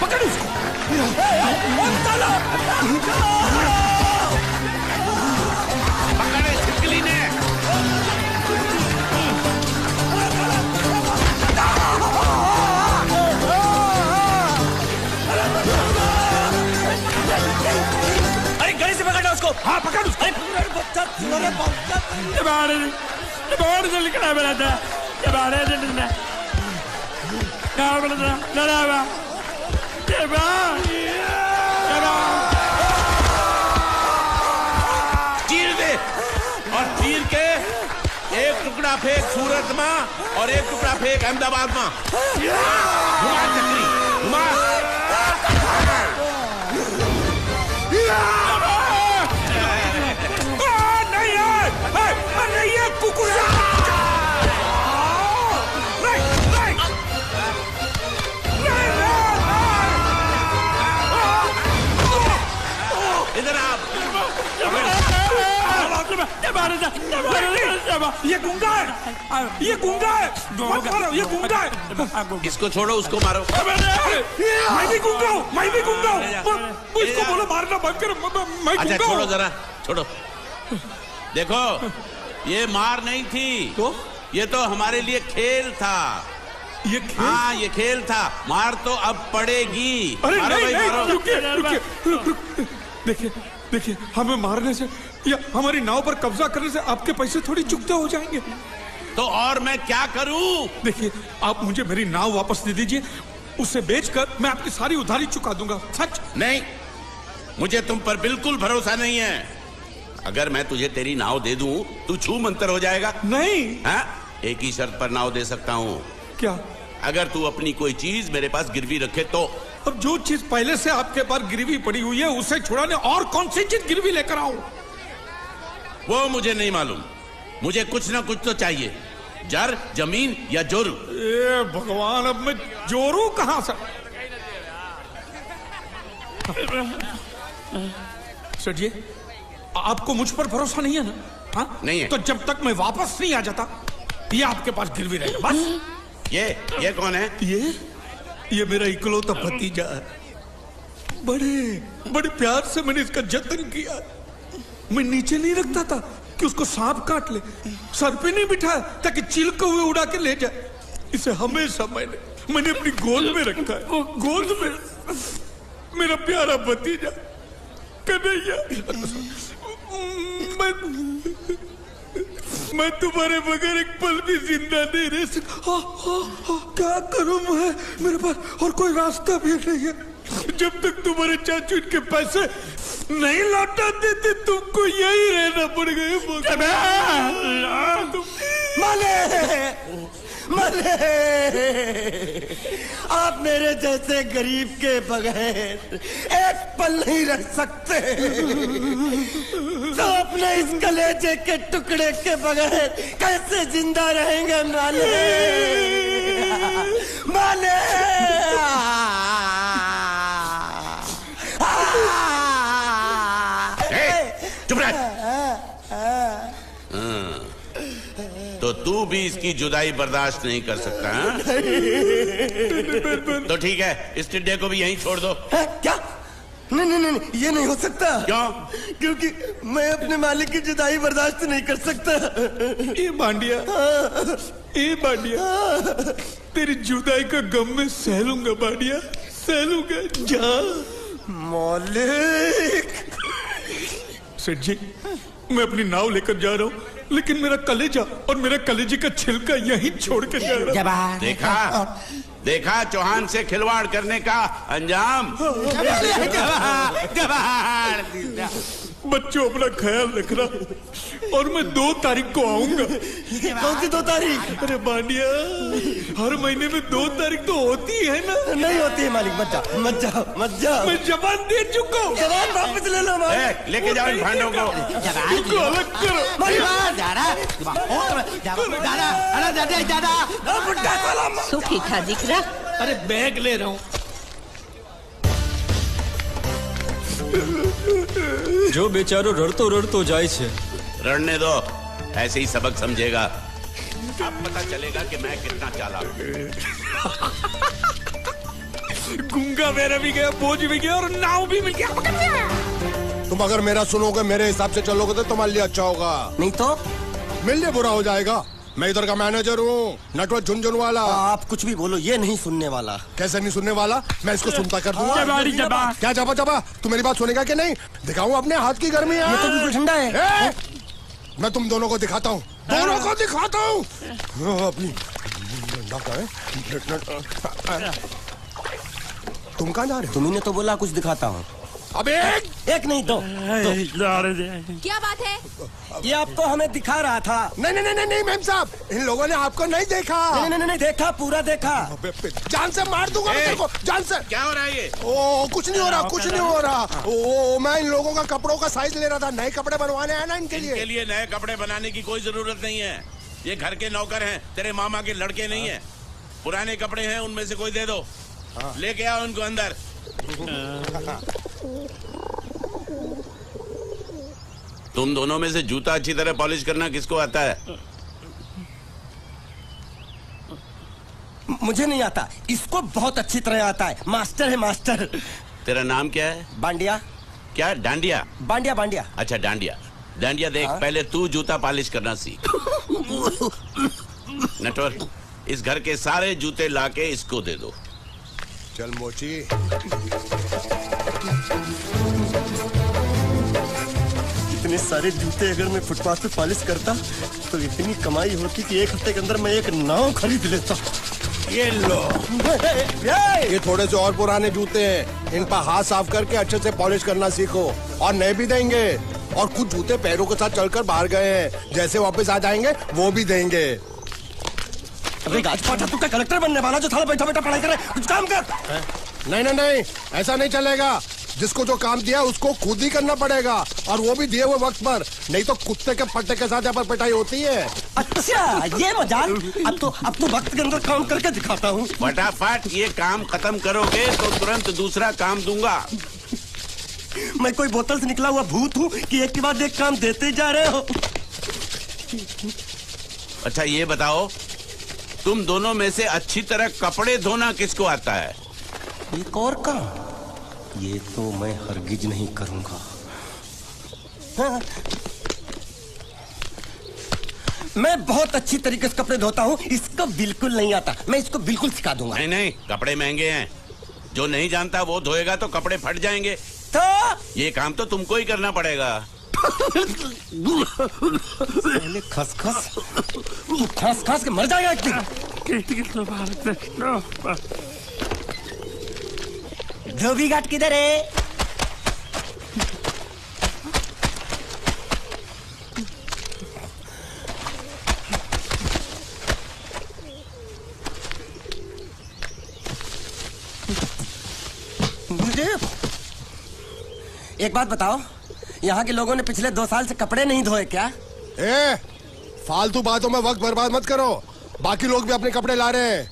Speaker 1: पकड़ उसको।
Speaker 11: पकड़े छिपकली ने।
Speaker 3: अरे गले से पकड़ना उसको।
Speaker 1: हाँ पकड़ उसको।
Speaker 9: बाहर से लिखना मेरा था, बाहर से लिखना
Speaker 11: चीर दे, और चीर के एक टुकड़ा फेंक सूरत में और एक टुकड़ा फेंक अहमदाबाद में। घुमा चक्री, घुमा।
Speaker 1: नहीं है कुकुर।
Speaker 11: इधर आप।
Speaker 1: ये गुंगा है, ये गुंगा है। मत मारो, ये गुंगा है।
Speaker 11: इसको छोड़ो, उसको मारो।
Speaker 1: मैं भी गुंगा हूँ, मैं भी गुंगा हूँ। इसको बोलो मारना बंद करो। मैं
Speaker 11: अच्छा
Speaker 1: गुंगा
Speaker 11: छोड़ो,
Speaker 1: हूँ।
Speaker 11: जरा छोड़ो। देखो, ये मार नहीं थी तो ये तो हमारे लिए खेल था।
Speaker 1: ये खेल?
Speaker 11: हाँ, ये खेल था। मार तो अब पड़ेगी।
Speaker 1: अरे
Speaker 11: मारो
Speaker 1: नहीं,
Speaker 11: भाई, मारो।
Speaker 1: रुकिए। देखिए, हमें मारने से या हमारी नाव पर कब्जा करने से आपके पैसे थोड़ी चुकते हो जाएंगे।
Speaker 11: तो और मैं क्या करूं?
Speaker 1: देखिए, आप मुझे मेरी नाव वापस दे दीजिए। उसे बेचकर मैं आपकी सारी उधारी चुका दूंगा। सच
Speaker 11: नहीं, मुझे तुम पर बिल्कुल भरोसा नहीं है। अगर मैं तुझे तेरी नाव दे दूं, तू छू मंतर हो जाएगा।
Speaker 1: नहीं।
Speaker 11: हाँ? एक ही शर्त पर नाव दे सकता हूँ।
Speaker 1: क्या? अगर
Speaker 11: तू अपनी कोई चीज मेरे पास गिरवी रखे तो।
Speaker 1: अब जो चीज पहले से आपके पास गिरवी पड़ी हुई है उसे छुड़ाने और कौन सी चीज गिरवी लेकर आऊं?
Speaker 11: वो मुझे नहीं मालूम। मुझे कुछ ना कुछ तो चाहिए। जर, जमीन या जोरू।
Speaker 1: ए भगवान, अब मैं जोरू कहां से? सर जी, आपको मुझ पर भरोसा नहीं है ना? हाँ?
Speaker 11: नहीं है।
Speaker 1: तो जब तक मैं वापस नहीं आ जाता ये आपके पास गिरवी रहेगा बस।
Speaker 11: ये कौन है?
Speaker 1: ये मेरा इकलौता भतीजा है। बड़े प्यार से मैंने इसका जतन किया। मैं नीचे नहीं रखता था कि उसको सांप काट ले, सर पे नहीं बिठाया ताकि चिलके हुए उड़ा के ले जाए। इसे हमेशा मैंने अपनी गोद में रखा है। गोद में मेरा प्यारा भतीजा कन्हैया। मैं तुम्हारे बगैर एक पल भी जिंदा नहीं रह सकता। क्या करूं मैं? मेरे पास और कोई रास्ता भी नहीं है। जब तक तुम्हारे चाचू इनके पैसे नहीं लौटा देते तुमको यही रहना पड़ेगा।
Speaker 3: माले, आप मेरे जैसे गरीब के बगैर एक पल नहीं रह सकते। तो अपने इस कलेजे के टुकड़े के बगैर कैसे जिंदा रहेंगे माले? माले,
Speaker 11: चुप रह। तो तू भी इसकी जुदाई बर्दाश्त नहीं कर सकता है? तो ठीक है, इस टिड्डे को भी यहीं छोड़ दो।
Speaker 3: क्या? नहीं, ये नहीं हो सकता।
Speaker 11: क्यों?
Speaker 3: क्योंकि मैं अपने मालिक की जुदाई बर्दाश्त नहीं कर सकता।
Speaker 1: ये बांडिया, तेरी जुदाई का गम में सह लूंगा बांडिया, सह लूंगा। जा
Speaker 3: मालिक।
Speaker 1: सेठ जी, मैं अपनी नाव लेकर जा रहा हूँ, लेकिन मेरा कलेजा और मेरा कलेजे का छिलका यहीं छोड़ के जा रहा हूँ।
Speaker 11: देखा चौहान से खिलवाड़ करने का अंजाम।
Speaker 1: बच्चों, अपना ख्याल रखना और मैं 2 तारीख को आऊंगा।
Speaker 3: कौन सी 2 तारीख?
Speaker 1: अरे बांडिया, हर महीने में 2 तारीख तो होती है ना?
Speaker 3: नहीं होती है मालिक, मत जाओ।
Speaker 1: मैं जबान दे चुका हूँ।
Speaker 3: जबान वापस ले लो मालिक।
Speaker 11: लेके जाओ इन भांडों को।
Speaker 1: इनको अलग करो।
Speaker 12: सुखी था दिख रहा।
Speaker 1: अरे बैग ले रहा हूँ।
Speaker 7: जो बेचारो रड़तो जाए छे।
Speaker 11: रड़ने दो, ऐसे ही सबक समझेगा। अब पता चलेगा कि मैं कितना चालाक हूं।
Speaker 1: गुंगा मेरा भी गया, बोझ भी गया और नाव भी मिल गया।
Speaker 13: तुम अगर मेरा सुनोगे, मेरे हिसाब से चलोगे तो तुम्हारे लिए अच्छा होगा।
Speaker 3: नहीं तो
Speaker 13: मेरे लिए बुरा हो जाएगा। मैं इधर का मैनेजर हूँ, नटवर झुनझुनवाला।
Speaker 3: आप कुछ भी बोलो, ये नहीं सुनने वाला।
Speaker 13: कैसे नहीं सुनने वाला? मैं इसको सुनता कर दूंगा। क्या जबा? तू मेरी बात सुनेगा कि नहीं? दिखाऊं अपने हाथ की गर्मी?
Speaker 3: ये तो बिल्कुल ठंडा है।
Speaker 13: मैं तुम दोनों को दिखाता हूँ, अपनी। तुम कहाँ जा रहे हो?
Speaker 3: तुम्ही तो बोला कुछ दिखाता हूँ।
Speaker 13: अब
Speaker 3: एक नहीं, 2।
Speaker 12: क्या बात है?
Speaker 3: ये आपको हमें दिखा रहा था।
Speaker 13: नहीं मेम साहब, इन लोगों ने आपको नहीं देखा।
Speaker 3: नहीं, देखा, पूरा देखा।
Speaker 13: जान से मार दूंगा मैं तेरे को, जान से।
Speaker 11: क्या हो रहा है ये?
Speaker 13: कुछ नहीं हो रहा। मैं इन लोगों का कपड़ों का साइज ले रहा था। नए कपड़े बनवाने आए ना इनके लिए।
Speaker 11: नए कपड़े बनाने की कोई जरूरत नहीं है। ये घर के नौकर हैं, तेरे मामा के लड़के नहीं है। पुराने कपड़े हैं, उनमें से कोई दे दो। लेके आओ उनको अंदर। तुम दोनों में से जूता अच्छी तरह पॉलिश करना किसको आता है?
Speaker 3: मुझे नहीं आता, इसको बहुत अच्छी तरह आता है। मास्टर है, मास्टर।
Speaker 11: तेरा नाम क्या है?
Speaker 3: बांडिया।
Speaker 11: क्या? डांडिया?
Speaker 3: बांडिया।
Speaker 11: अच्छा, डांडिया देख। पहले तू जूता पॉलिश करना सीख। नटवर, इस घर के सारे जूते लाके इसको दे दो।
Speaker 13: चल मोची।
Speaker 3: इतने सारे जूते अगर मैं फुटपाथ पे पॉलिश करता तो इतनी कमाई होती कि एक हफ्ते के अंदर मैं एक नाव खरीद लेता।
Speaker 13: ये लो, ये थोड़े से और पुराने जूते हैं, इन पर हाथ साफ करके अच्छे से पॉलिश करना सीखो। और नए भी देंगे, और कुछ जूते पैरों के साथ चलकर बाहर गए हैं, जैसे वापस आ जाएंगे वो भी देंगे।
Speaker 3: अबे गाजपाटा, तू क्या कलेक्टर बनने वाला जो साला बैठा बैठा पढ़ाई करे? कुछ काम कर।
Speaker 13: नहीं नहीं नहीं, ऐसा नहीं चलेगा। जिसको जो काम दिया उसको खुद ही करना पड़ेगा, और वो भी दिए हुए वक्त पर, नहीं तो कुत्ते के पट्टे के साथ यहाँ पर पिटाई होती है।
Speaker 3: अच्छा, ये मजाक। अब तो वक्त के अंदर काम करके दिखाता हूँ।
Speaker 11: फटाफट ये काम खत्म करोगे तो तुरंत दूसरा काम दूंगा।
Speaker 3: मैं कोई बोतल से निकला हुआ भूत हूँ कि एक के बाद एक काम देते जा रहे हो?
Speaker 11: अच्छा ये बताओ, तुम दोनों में से अच्छी तरह कपड़े धोना किसको आता है?
Speaker 3: एक और काम? ये तो मैं हरगिज नहीं करूंगा। हाँ। मैं बहुत अच्छी तरीके से कपड़े धोता हूँ, इसको बिल्कुल नहीं आता। मैं इसको बिल्कुल सिखा दूंगा।
Speaker 11: नहीं नहीं, कपड़े महंगे हैं, जो नहीं जानता वो धोएगा तो कपड़े फट जाएंगे।
Speaker 3: तो
Speaker 11: ये काम तो तुमको ही करना पड़ेगा।
Speaker 3: पहले खसखस, तू खस खस के मर जाएगा एक दिन। धोबी घाट किधर है? एक बात बताओ, यहाँ के लोगों ने पिछले 2 साल से कपड़े नहीं धोए क्या?
Speaker 13: फालतू बातों में वक्त बर्बाद मत करो, बाकी लोग भी अपने कपड़े ला रहे हैं।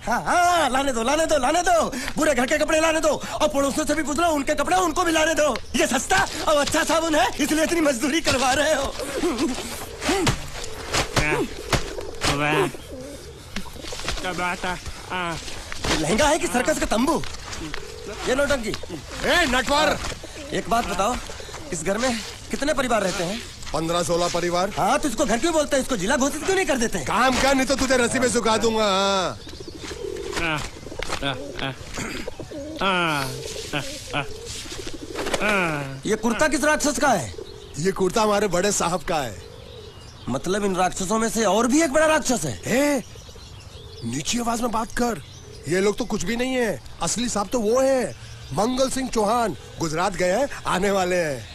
Speaker 3: हाँ, लाने दो लाने दो लाने दो, पूरे घर के कपड़े लाने दो, और पड़ोसियों से भी पूछ लो, उनके कपड़े उनको भी लाने दो। ये सस्ता और अच्छा साबुन है, इसलिए इतनी मजदूरी करवा रहे हो। लहंगा है कि सर्कस का तंबू? ये नौटंकी।
Speaker 13: नटवर,
Speaker 3: एक बात बताओ, इस घर में कितने परिवार रहते हैं?
Speaker 13: 15-16 परिवार।
Speaker 3: हाँ, तो इसको घर क्यों बोलते हैं? इसको जिला घोषित क्यों नहीं कर देते?
Speaker 13: काम कर, नहीं तो तुझे रस्सी में सुखा दूंगा।
Speaker 3: ये कुर्ता किस राक्षस का है?
Speaker 13: ये कुर्ता हमारे बड़े साहब का है।
Speaker 3: मतलब इन राक्षसों में से और भी एक बड़ा राक्षस है?
Speaker 13: नीची आवाज में बात कर, ये लोग तो कुछ भी नहीं है। असली साहब तो वो है, मंगल सिंह चौहान, गुजरात गए हैं, आने वाले हैं।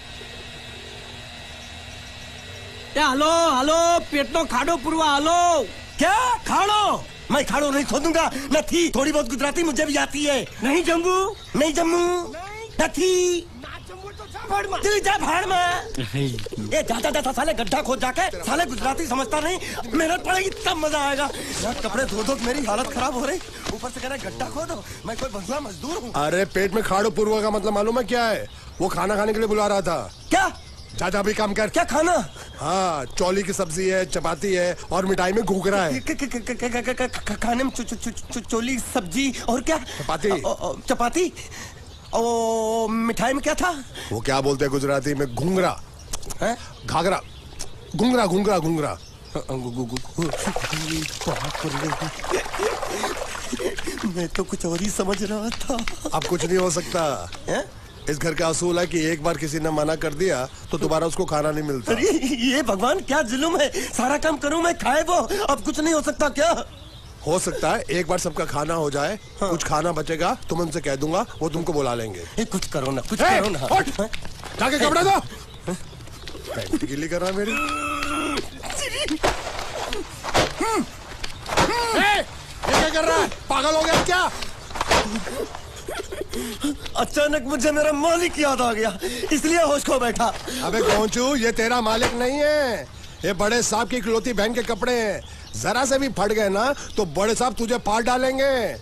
Speaker 2: हेलो हेलो, पेटनो खाड़ो पुरवा। हेलो,
Speaker 3: क्या खाड़ो? मैं खाड़ो नहीं खोदूंगा। न थी, थोड़ी बहुत गुजराती मुझे भी आती है। नहीं जम्मू, नहीं जम्मू, न थी। तू जा भाड़ में। ये जाता जाता साले गड्ढा खोद जाके, साले गुजराती समझता नहीं, मेहनत पड़ेगी तब मजा आएगा। यार कपड़े धो धो मेरी हालत खराब हो रही, ऊपर से कह रहे गड्ढा खोदो। मैं कोई बंधुआ मजदूर हूँ?
Speaker 13: अरे पेट में खाड़ो पुरवा का मतलब मालूम है क्या है? वो खाना खाने के लिए बुला रहा था।
Speaker 3: क्या?
Speaker 13: जा भी काम कर।
Speaker 3: क्या खाना?
Speaker 13: हाँ, चौली की सब्जी है, चपाती है, और मिठाई में घूघरा है।
Speaker 3: खाने में चोली सब्जी और क्या?
Speaker 13: चपाती।
Speaker 3: चपाती। ओ, मिठाई में क्या था?
Speaker 13: वो क्या बोलते हैं गुजराती में? घूंघरा है, घाघरा, घूंघरा घूंघरा घूंघरा।
Speaker 3: मैं तो कुछ और ही समझ रहा था।
Speaker 13: अब कुछ नहीं हो सकता है? इस घर का असूल है कि एक बार किसी ने मना कर दिया तो दोबारा उसको खाना नहीं मिलता।
Speaker 3: अरे ये भगवान क्या जुल्म है, सारा काम करूं मैं, खाए वो। अब कुछ नहीं हो सकता क्या?
Speaker 13: हो सकता है एक बार सबका खाना हो जाए। हाँ। कुछ खाना बचेगा तो मैं उनसे कह दूंगा, वो तुमको बुला लेंगे।
Speaker 3: कुछ करो ना, कुछ करो ना।
Speaker 13: जाके कपड़े दो। पैंट गिल्ली कर रहा है मेरी। ये क्या कर रहा है? पागल हो गया क्या?
Speaker 3: अचानक मुझे मेरा मालिक याद आ गया, इसलिए होश खो बैठा।
Speaker 13: अबे गोंचू, ये तेरा मालिक नहीं है, ये बड़े साहब की इकलौती बहन के कपड़े हैं। जरा से भी फट गए ना तो बड़े साहब तुझे पार डालेंगे।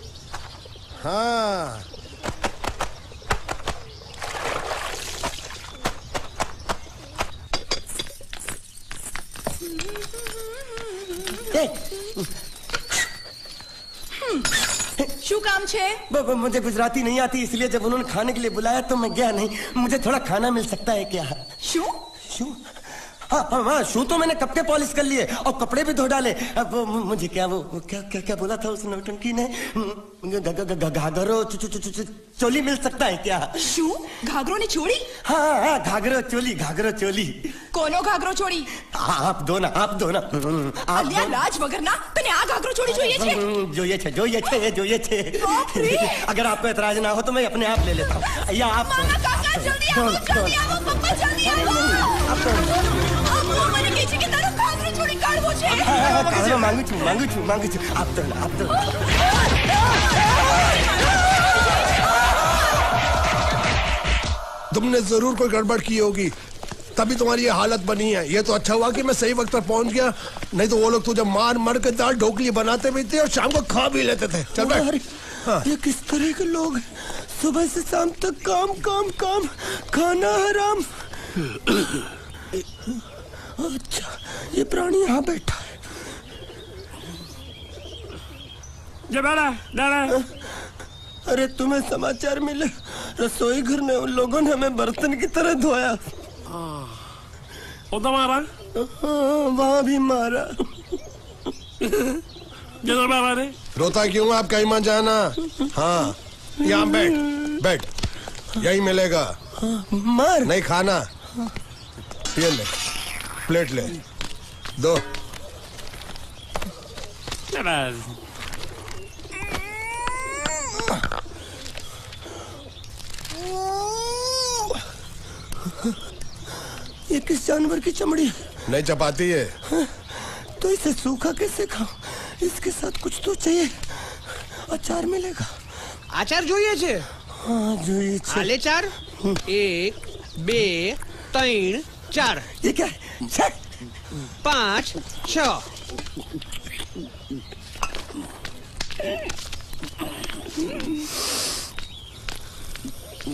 Speaker 13: हाँ,
Speaker 12: શું કામ છે?
Speaker 3: मुझे गुजराती नहीं आती, इसलिए जब उन्होंने खाने के लिए बुलाया तो मैं गया नहीं। मुझे थोड़ा खाना मिल सकता है क्या?
Speaker 12: શું?
Speaker 3: શું? हाँ, शू तो मैंने कब के पॉलिश कर लिए और कपड़े भी धो डाले। अब मुझे क्या वो क्या बोला था उस नौटंकी ने? घाघरो चोली मिल सकता है क्या?
Speaker 12: शू घाघरो ने छोड़ी?
Speaker 3: हाँ, घाघरो चोली।
Speaker 12: कोनो घाघरो छोड़ी?
Speaker 3: आप दो ना।
Speaker 12: अलिया लाज वगर ना तने आ घाघरो छोड़ी જોઈએ છે।
Speaker 3: अगर आपको एतराज ना हो तो मैं अपने आप ले लेता हूँ। या आप
Speaker 12: मामा काका जल्दी आओ पप्पा जल्दी आओ। મને કહે છે કે તારો ઘાઘરો છોડી કાઢવો છે।
Speaker 3: માંગુ છું। आप तो
Speaker 13: तुमने जरूर कोई गड़बड़ की होगी, तभी तुम्हारी ये हालत बनी है। ये तो अच्छा हुआ कि मैं सही वक्त पर पहुंच गया, नहीं तो वो लोग तुझे मार के दाल ढोकली बनाते भी थे और शाम को खा भी लेते थे। चल बैठ। हाँ।
Speaker 3: ये किस तरह के लोग हैं? सुबह से शाम तक काम, खाना हराम। अच्छा, ये प्राणी यहाँ बैठा है। अरे तुम्हें समाचार मिले? रसोई घर में उन लोगों ने हमें बर्तन की तरह धोया। मारा? वहाँ भी मारा।
Speaker 13: रोता क्यों? आप कहीं मत जाना। हाँ, यहाँ बैठ, यही मिलेगा।
Speaker 3: मार
Speaker 13: नहीं खाना। ये ले, प्लेट ले, दो। ये किस जानवर की चमड़ी है? नहीं चपाती है।
Speaker 3: तो इसे सूखा कैसे खाऊं? इसके साथ कुछ तो चाहिए। अचार मिलेगा?
Speaker 2: आचार જોઈએ છે?
Speaker 3: हाँ, જોઈએ છે।
Speaker 2: आले चार? 1 2 3 4।
Speaker 3: ये क्या है?
Speaker 2: 5 6।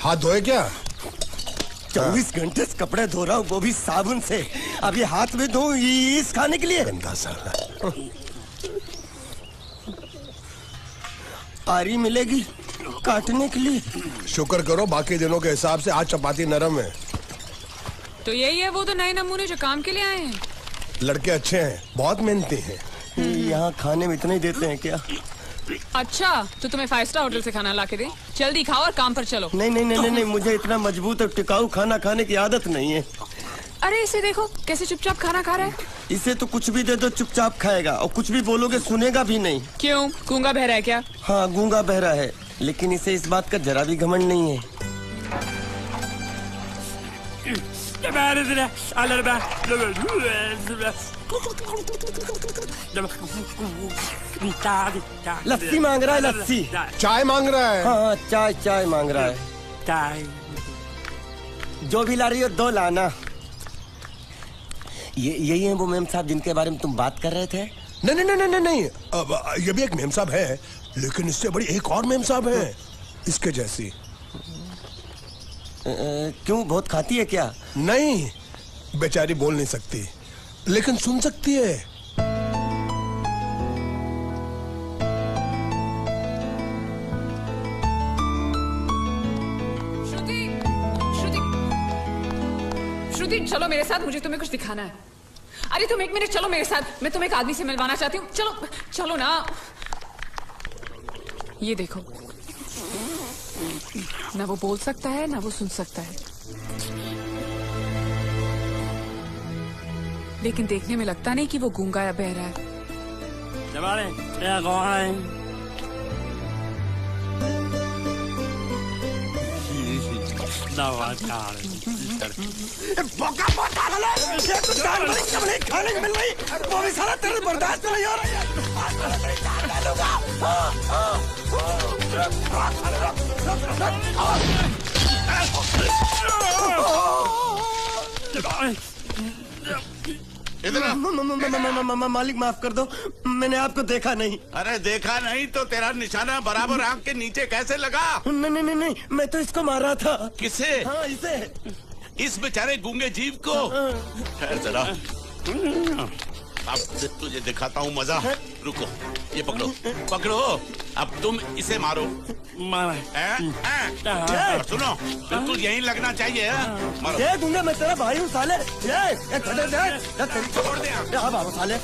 Speaker 13: हाथ धोए क्या?
Speaker 3: 24 घंटे से कपड़े धो रहा हूँ, वो भी साबुन से। अब ये हाथ में धो इस खाने के लिए?
Speaker 13: गंदा साला।
Speaker 3: आरी मिलेगी काटने के लिए?
Speaker 13: शुक्र करो, बाकी दिनों के हिसाब से आज चपाती नरम है।
Speaker 14: तो यही है वो तो नए नमूने जो काम के लिए आए हैं।
Speaker 13: लड़के अच्छे हैं, बहुत मेहनती हैं।
Speaker 3: यहाँ खाने में इतना ही देते हैं क्या?
Speaker 14: अच्छा, तो तुम्हें 5 स्टार होटल से खाना ला के दे? जल्दी खाओ और काम पर चलो।
Speaker 3: नहीं, मुझे इतना मजबूत और टिकाऊ खाना खाने की आदत नहीं है।
Speaker 14: अरे इसे देखो कैसे चुपचाप खाना खा रहा है।
Speaker 3: इसे तो कुछ भी दे दो चुपचाप खाएगा, और कुछ भी बोलोगे सुनेगा भी नहीं।
Speaker 14: क्यों, गूंगा बहरा है क्या?
Speaker 3: हाँ, गूंगा बहरा है, लेकिन इसे इस बात का जरा भी घमंड नहीं है। लस्सी मांग रहा है, लस्सी।
Speaker 13: चाय मांग रहा है?
Speaker 3: हाँ, चाय मांग रहा है। चाय जो भी ला रही हो 2 लाना। यही है वो मेम साहब जिनके बारे में तुम बात कर रहे थे?
Speaker 13: नहीं। अब ये भी एक मेम साहब है, लेकिन इससे बड़ी एक और मेम साहब है, इसके जैसी।
Speaker 3: क्यों, बहुत खाती है क्या?
Speaker 13: नहीं, बेचारी बोल नहीं सकती, लेकिन सुन सकती है।
Speaker 14: श्रुति, चलो मेरे साथ, मुझे तुम्हें कुछ दिखाना है। अरे तुम 1 मिनट चलो मेरे साथ, मैं तुम्हें एक आदमी से मिलवाना चाहती हूँ। चलो ना। ये देखो, ना वो बोल सकता है ना वो सुन सकता है, लेकिन देखने में लगता नहीं कि वो गूंगा या बहरा है।
Speaker 3: खाने मिल रही, वो भी सारा तेरे बर्दाश्त नहीं हो रहा। मालिक माफ कर दो, मैंने आपको देखा नहीं।
Speaker 11: अरे देखा नहीं तो तेरा निशाना बराबर आंख के नीचे कैसे लगा?
Speaker 3: नहीं, मैं तो इसको मार रहा था।
Speaker 11: किसे?
Speaker 3: हाँ, इसे।
Speaker 11: इस बेचारे गूंगे जीव को? ठहर जरा। अब तुझे दिखाता हूँ मजा। रुको, ये पकड़ो पकड़ो, अब तुम इसे मारो। सुनो, बिल्कुल यहीं लगना चाहिए। मारो।
Speaker 3: दे दूंगा, मैं तेरा भाई हूँ साले।
Speaker 11: छोड़ दे
Speaker 3: बाबा साले।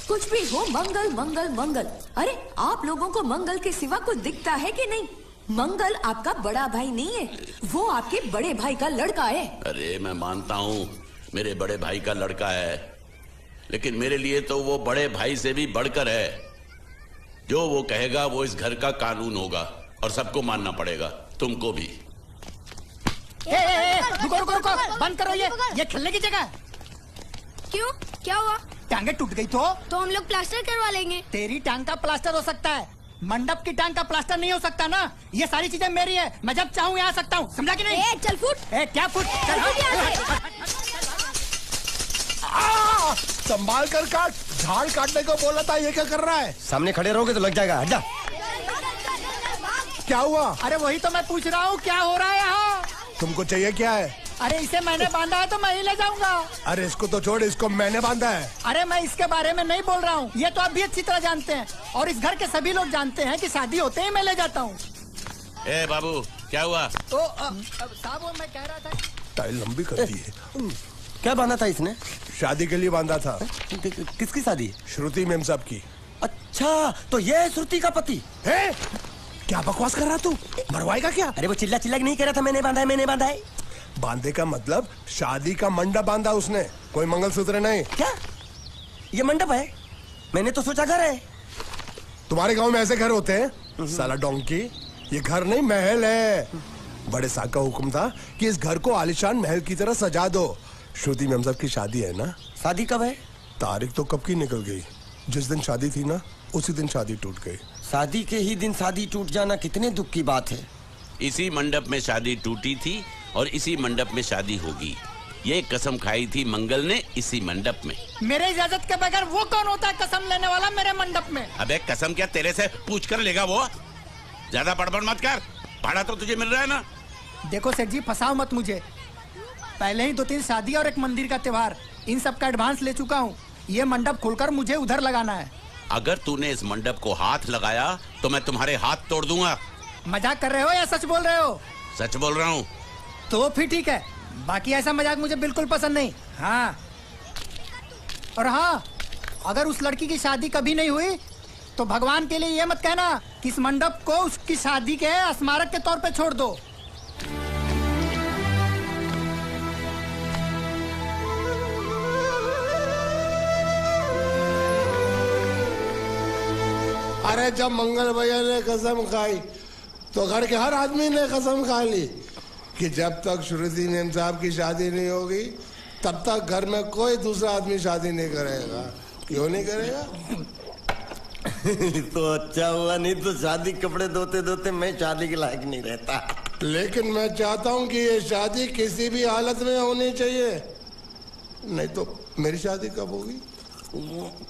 Speaker 12: कुछ भी हो, मंगल मंगल मंगल। अरे आप लोगों को मंगल के सिवा कुछ दिखता है कि नहीं? मंगल आपका बड़ा भाई नहीं है, वो आपके बड़े भाई का लड़का है।
Speaker 11: अरे मैं मानता हूँ मेरे बड़े भाई का लड़का है, लेकिन मेरे लिए तो वो बड़े भाई से भी बढ़कर है। जो वो कहेगा वो इस घर का कानून होगा और सबको मानना पड़ेगा, तुमको भी।
Speaker 15: रुको रुको रुको, बंद करो ये खेलने की जगह।
Speaker 16: क्यों, क्या हुआ?
Speaker 15: टांगे टूट गई तो
Speaker 16: हम लोग प्लास्टर करवा लेंगे।
Speaker 15: तेरी टांग का प्लास्टर हो सकता है, मंडप की टांग का प्लास्टर नहीं हो सकता ना। ये सारी चीजें मेरी है, मैं जब चाहूँ यहाँ आ सकता हूँ, समझा कि नहीं?
Speaker 16: चल फुट।
Speaker 15: क्या फुट?
Speaker 13: संभाल कर काट, झाड़ काटने को बोला था, ये क्या कर रहा है?
Speaker 3: सामने खड़े रहोगे तो लग जाएगा, हट जा।
Speaker 13: क्या हुआ?
Speaker 15: अरे वही तो मैं पूछ रहा हूँ, क्या हो रहा है यहाँ?
Speaker 13: तुमको चाहिए क्या है?
Speaker 15: अरे इसे मैंने बांधा है तो मैं ही ले जाऊंगा।
Speaker 13: अरे इसको तो छोड़, इसको मैंने बांधा है।
Speaker 15: अरे मैं इसके बारे में नहीं बोल रहा हूँ, ये तो आप भी अच्छी तरह जानते हैं और इस घर के सभी लोग जानते हैं कि शादी होते ही मैं ले जाता हूँ।
Speaker 11: ए बाबू, क्या हुआ?
Speaker 15: तो साहब वो मैं कह रहा था,
Speaker 13: टाइल लंबी कर दी है।
Speaker 3: क्या बांधा था इसने?
Speaker 13: शादी के लिए बांधा था।
Speaker 3: किसकी शादी?
Speaker 13: श्रुति मेम साहब की।
Speaker 3: अच्छा, तो ये है श्रुति का पति
Speaker 13: है? क्या बकवास कर रहा तू? मरवाएगा क्या?
Speaker 3: अरे वो चिल्ला चिल्ला नहीं कह रहा था मैंने बांधा है, मैंने बांधा है।
Speaker 13: बांधे का मतलब शादी का मंडप बांधा उसने, कोई मंगलसूत्र नहीं।
Speaker 3: क्या ये मंडप है? मैंने तो सोचा घर है।
Speaker 13: तुम्हारे गांव में ऐसे घर होते हैं? साला डोंकी, ये घर नहीं महल है। बड़े साहब का हुक्म था कि इस घर को आलीशान महल की तरह सजा दो। श्रुति मेम साहब की शादी है ना?
Speaker 3: शादी कब है?
Speaker 13: तारीख तो कब की निकल गई, जिस दिन शादी थी ना उसी दिन शादी टूट गई।
Speaker 3: शादी के ही दिन शादी टूट जाना कितने दुख की बात है।
Speaker 11: इसी मंडप में शादी टूटी थी और इसी मंडप में शादी होगी। ये कसम खाई थी मंगल ने इसी मंडप में।
Speaker 15: मेरे इजाजत के बगैर वो कौन होता है कसम लेने वाला मेरे मंडप में?
Speaker 11: अबे कसम क्या तेरे से पूछ कर लेगा वो? ज्यादा बड़बड़ मत कर, भाड़ा तो तुझे मिल रहा है ना।
Speaker 15: देखो सेठ जी, फंसाओ मत मुझे। पहले ही 2-3 शादी और एक मंदिर का त्योहार, इन सब का एडवांस ले चुका हूँ। ये मंडप खोलकर मुझे उधर लगाना है।
Speaker 11: अगर तूने इस मंडप को हाथ लगाया तो मैं तुम्हारे हाथ तोड़ दूंगा।
Speaker 15: मजाक कर रहे हो या सच बोल रहे हो?
Speaker 11: सच बोल रहा हूँ।
Speaker 15: तो फिर ठीक है, बाकी ऐसा मजाक मुझे बिल्कुल पसंद नहीं। हाँ, और हाँ, अगर उस लड़की की शादी कभी नहीं हुई तो भगवान के लिए ये मत कहना कि इस मंडप को उसकी शादी के स्मारक के तौर पे छोड़ दो।
Speaker 13: अरे जब मंगल भैया ने कसम खाई तो घर के हर आदमी ने कसम खा ली कि जब तक श्रुति मेम साहब की शादी नहीं होगी तब तक घर में कोई दूसरा आदमी शादी नहीं करेगा। क्यों नहीं करेगा?
Speaker 3: तो अच्छा हुआ, नहीं तो शादी कपड़े धोते धोते मैं शादी के लायक नहीं रहता।
Speaker 13: लेकिन मैं चाहता हूँ कि ये शादी किसी भी हालत में होनी चाहिए, नहीं तो मेरी शादी कब होगी?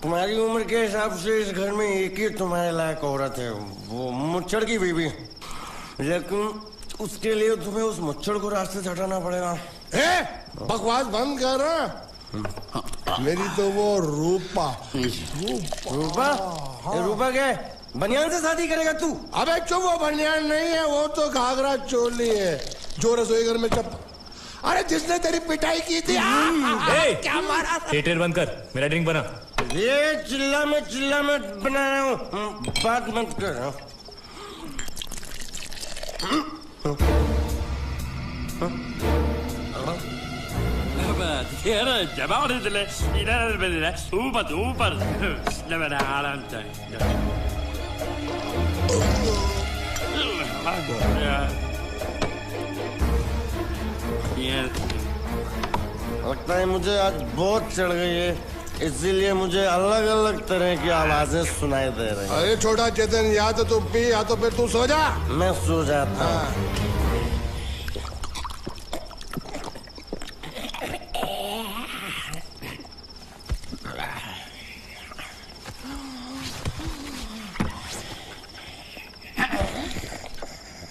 Speaker 3: तुम्हारी उम्र के हिसाब से इस घर में एक ही तुम्हारे लायक औरत है, वो मुच्छड़ की बीवी। लेकिन उसके लिए तुम्हें उस मुच्छड़ को रास्ते से हटाना पड़ेगा।
Speaker 13: बकवास बंद कर रहा। मेरी तो वो रूपा।
Speaker 3: रूपा? रूपा क्या बनियान से शादी करेगा तू?
Speaker 13: अबे चुप, वो बनियान नहीं है, वो तो घाघरा चोली है जो रसोई घर में चप। अरे जिसने तेरी पिटाई की थी। क्या मारा?
Speaker 7: थिएटर बंद कर, मेरा ड्रिंक बना।
Speaker 3: ये चिल्ला में बना रहा हूँ, बात मत कर। लगता है मुझे आज बहुत चढ़ गई है, इसीलिए मुझे अलग अलग तरह की आवाजें सुनाई दे रही हैं।
Speaker 13: अरे छोटा चेतन, या तो तू पी या तो फिर तू सो जा।
Speaker 3: मैं सो जाता हूँ।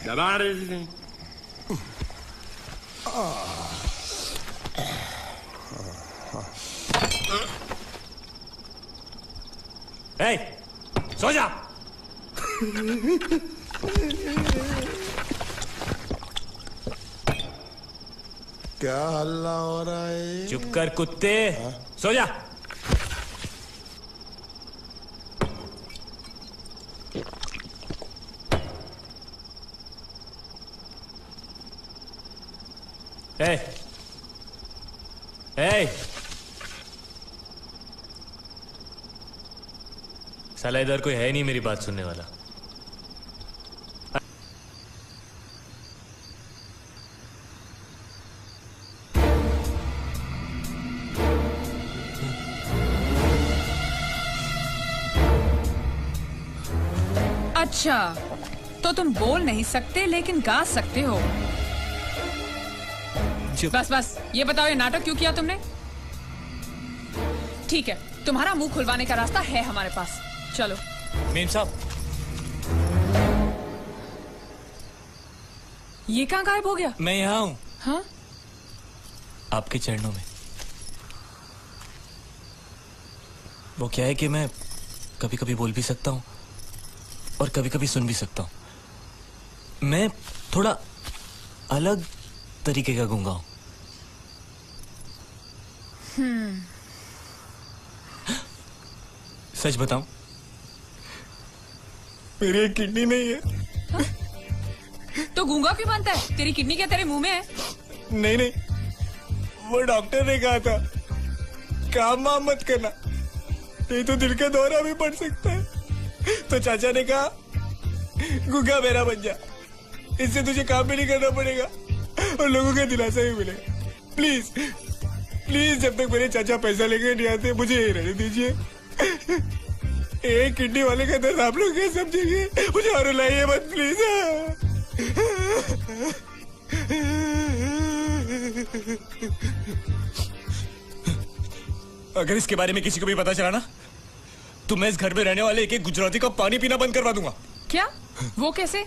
Speaker 11: दबा रही थी।
Speaker 7: सो जा।
Speaker 13: क्या हल्ला हो रहा है?
Speaker 7: चुप कर कुत्ते, सो जा। साला इधर कोई है नहीं मेरी बात सुनने वाला।
Speaker 14: अच्छा, तो तुम बोल नहीं सकते लेकिन गा सकते हो। बस बस ये बताओ, ये नाटक क्यों किया तुमने? ठीक है, तुम्हारा मुंह खुलवाने का रास्ता है हमारे पास, चलो।
Speaker 7: मेम साहब,
Speaker 14: ये कहाँ गायब हो गया?
Speaker 7: मैं यहाँ हूँ।
Speaker 14: हाँ?
Speaker 7: आपके चरणों में। वो क्या है कि मैं कभी कभी बोल भी सकता हूँ और कभी कभी सुन भी सकता हूँ। मैं थोड़ा अलग तरीके का गूंगा हूँ। सच बताऊं, मेरी एक किडनी नहीं है।
Speaker 14: तो गूंगा क्यों बनता है? तेरी किडनी क्या तेरे मुंह में है?
Speaker 7: नहीं नहीं, वो डॉक्टर ने कहा था काम वाम मत करना, नहीं तो दिल का दौरा भी पड़ सकता है। तो चाचा ने कहा गूंगा मेरा बन जा, इससे तुझे काम भी नहीं करना पड़ेगा और लोगों का दिलासा भी मिलेगा। प्लीज प्लीज, जब तक मेरे चाचा पैसा लेकर नहीं आते मुझे यही रहने दीजिए। एक किडनी वाले का दर्द आप लोग क्या समझेंगे? मुझे और रुलाइए मत प्लीज। अगर इसके बारे में किसी को भी पता चला ना, तो मैं इस घर में रहने वाले एक एक गुजराती का पानी पीना बंद करवा दूंगा।
Speaker 14: क्या? वो कैसे?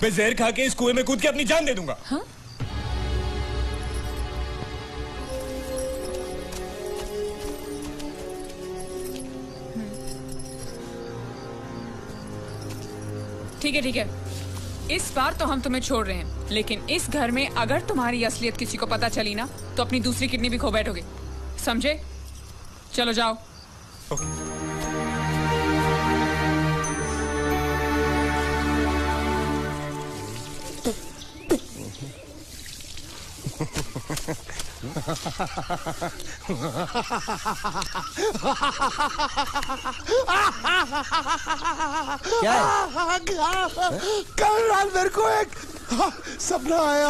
Speaker 7: मैं जहर खा के इस कुएं में कूद के अपनी जान दे दूंगा।
Speaker 14: हाँ? ठीक है ठीक है, इस बार तो हम तुम्हें छोड़ रहे हैं, लेकिन इस घर में अगर तुम्हारी असलियत किसी को पता चली ना, तो अपनी दूसरी किडनी भी खो बैठोगे, समझे? चलो जाओ।
Speaker 13: क्या है? कल रात मेरे को एक सपना आया।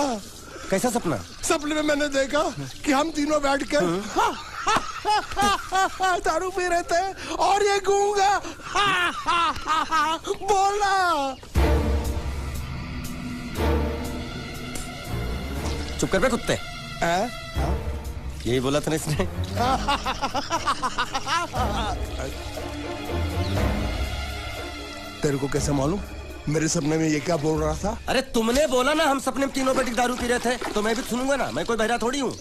Speaker 3: कैसा सपना?
Speaker 13: सपने में मैंने देखा कि हम तीनों बैठकर दारू पी रहे थे और ये गूंगा बोला।
Speaker 3: चुप कर बे कुत्ते। यही बोला था ना इसने।
Speaker 13: तेरे को कैसे मालूम मेरे सपने में ये क्या बोल रहा था?
Speaker 3: अरे तुमने बोला ना हम सपने में तीनों बैठ के दारू पी रहे थे, तो मैं भी सुनूंगा ना, मैं कोई बहरा थोड़ी हूँ।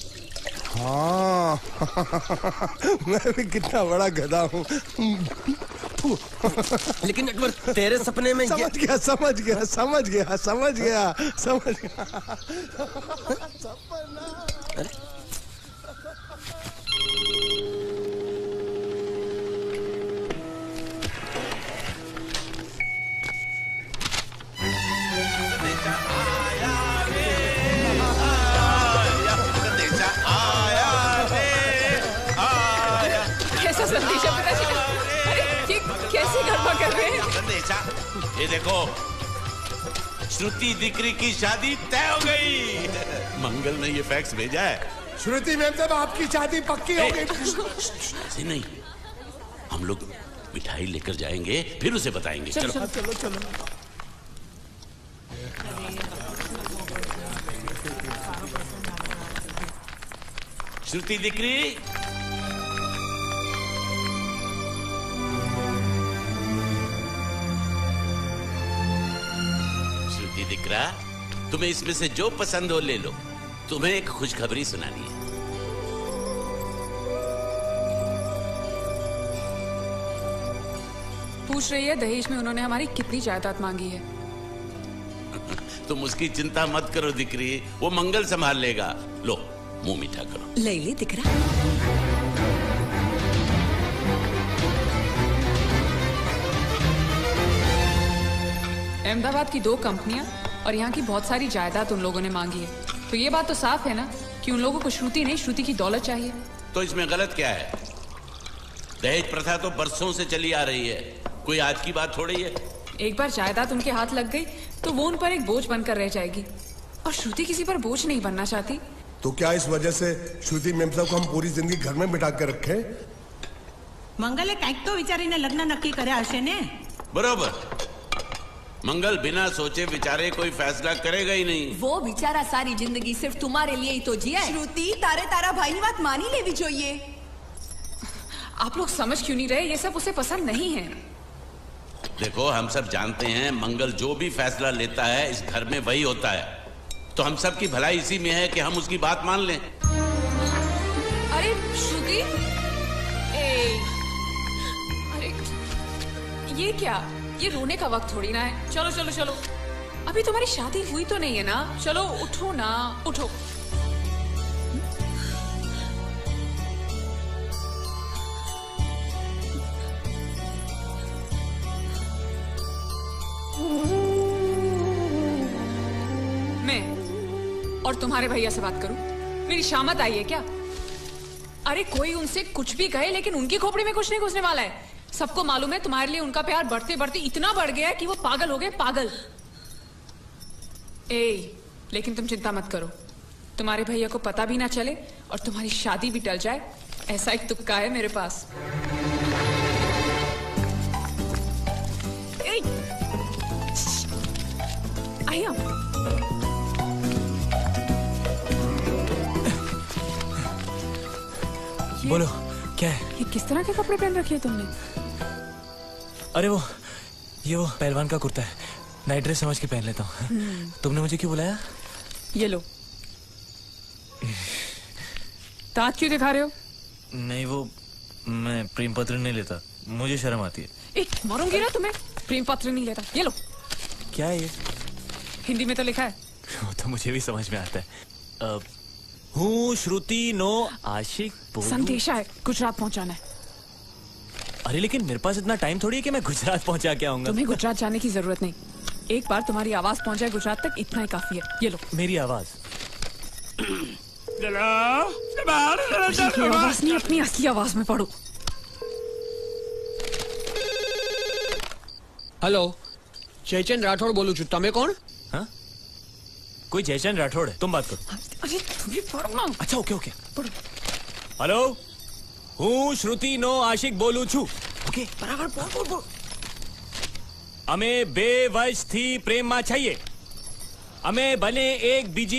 Speaker 13: हाँ मैं भी कितना बड़ा गधा हूँ।
Speaker 3: लेकिन एक बार तेरे सपने में
Speaker 13: समझ गया समझ गया समझ गया समझ गया समझ गया।
Speaker 14: कैसा संदेशा पता चला? अरे ये कैसे गरबा कर रहे हैं?
Speaker 11: संदेशा, ये देखो, श्रुति दिकरी की शादी तय हो गई। मंगल ने ये फैक्स भेजा है।
Speaker 13: श्रुति मैम साहब आपकी शादी पक्की हो गई।
Speaker 11: ऐसे नहीं, हम लोग मिठाई लेकर जाएंगे फिर उसे बताएंगे। चलो
Speaker 13: चलो चलो।
Speaker 11: श्रुति दिकरी, दिकरा, तुम्हें इसमें से जो पसंद हो ले लो। तुम्हें एक खुशखबरी सुनानी है।
Speaker 14: पूछ रही है दहेज में उन्होंने हमारी कितनी जायदाद मांगी है।
Speaker 11: तुम उसकी चिंता मत करो दिकरी, वो मंगल संभाल लेगा। लो मुंह मीठा करो।
Speaker 12: ले ले दिकरा।
Speaker 14: अहमदाबाद की 2 कंपनियां और यहाँ की बहुत सारी जायदाद उन लोगों ने मांगी है। तो ये बात तो साफ है ना कि उन लोगों को श्रुति नहीं, श्रुति की दौलत चाहिए।
Speaker 11: तो इसमें गलत क्या है? दहेज प्रथा तो बरसों से चली आ रही है, कोई आज की बात थोड़ी है।
Speaker 14: एक बार जायदाद उनके हाथ लग गई तो वो उन पर एक बोझ बनकर रह जाएगी, और श्रुति किसी पर बोझ नहीं बनना चाहती।
Speaker 13: तो क्या इस वजह से श्रुति मेम साहब को हम पूरी जिंदगी घर में बिठा कर रखे?
Speaker 17: મંગલે કંઈક તો વિચારીને લગ્ન નક્કી કર્યા હશે ને?
Speaker 11: बराबर। मंगल बिना सोचे विचारे कोई फैसला करेगा ही नहीं।
Speaker 12: वो बेचारा सारी जिंदगी सिर्फ तुम्हारे लिए ही तो जिया है।
Speaker 18: श्रुति, तारे तारा भाई ની વાત માની લેવી જોઈએ।
Speaker 14: आप लोग समझ क्यों नहीं रहे? ये सब उसे पसंद नहीं है।
Speaker 11: देखो हम सब जानते हैं मंगल जो भी फैसला लेता है इस घर में वही होता है, तो हम सब की भलाई इसी में है कि हम उसकी बात मान लें।
Speaker 14: अरे श्रुति, अरे ये क्या? ये रोने का वक्त थोड़ी ना है। चलो चलो चलो, अभी तुम्हारी शादी हुई तो नहीं है ना? चलो उठो ना, उठो। मैं और तुम्हारे भैया से बात करूं? मेरी शामत आई है क्या? अरे कोई उनसे कुछ भी कहे लेकिन उनकी खोपड़ी में कुछ नहीं घुसने वाला है। सबको मालूम है तुम्हारे लिए उनका प्यार बढ़ते बढ़ते इतना बढ़ गया है कि वो पागल हो गए, पागल। लेकिन तुम चिंता मत करो, तुम्हारे भैया को पता भी ना चले और तुम्हारी शादी भी टल जाए, ऐसा एक तुक्का है मेरे पास। आइए
Speaker 10: बोलो क्या है?
Speaker 14: ये किस तरह के कपड़े पहन रखे हैं तुमने?
Speaker 10: अरे ये वो पहलवान का कुर्ता है, नाइट ड्रेस समझ के पहन लेता हूँ। तुमने मुझे क्यों बुलाया?
Speaker 14: ये लो। दांत क्यों दिखा रहे हो?
Speaker 10: नहीं वो मैं प्रेम पत्र नहीं लेता, मुझे शर्म आती है।
Speaker 14: मारूंगी ना तुम्हें। प्रेम पत्र नहीं लेता, ये लो।
Speaker 10: क्या है ये?
Speaker 14: हिंदी में तो लिखा है।
Speaker 10: वो तो मुझे भी समझ में आता है। हूँ श्रुति नो आशिक
Speaker 14: संदेशा है, गुजरात पहुंचाना है।
Speaker 10: अरे लेकिन मेरे पास इतना टाइम थोड़ी है कि मैं गुजरात पहुंचा के आऊंगा।
Speaker 14: तुम्हें गुजरात जाने की जरूरत नहीं, एक बार तुम्हारी आवाज पहुंच जाए गुजरात तक, इतना ही काफी है। ये लो।
Speaker 10: मेरी आवाज?
Speaker 14: आवाज नहीं, अपनी असली आवाज में पढ़ो।
Speaker 2: हेलो, जयचंद राठौड़ बोलू छू, तमे कौन?
Speaker 10: हाँ? कोई जयचंद राठौड़ है, तुम बात करो।
Speaker 14: अरे तुम्हें पढ़ो ना।
Speaker 10: अच्छा ओके ओके पढ़ो। हेलो, हूँ श्रुति नो आशिक बोलू छू। ओके
Speaker 14: बराबर बोल बोल बोल।
Speaker 10: અમે 2 વર્ષથી પ્રેમમાં છીએ। અમે બને એક બીજી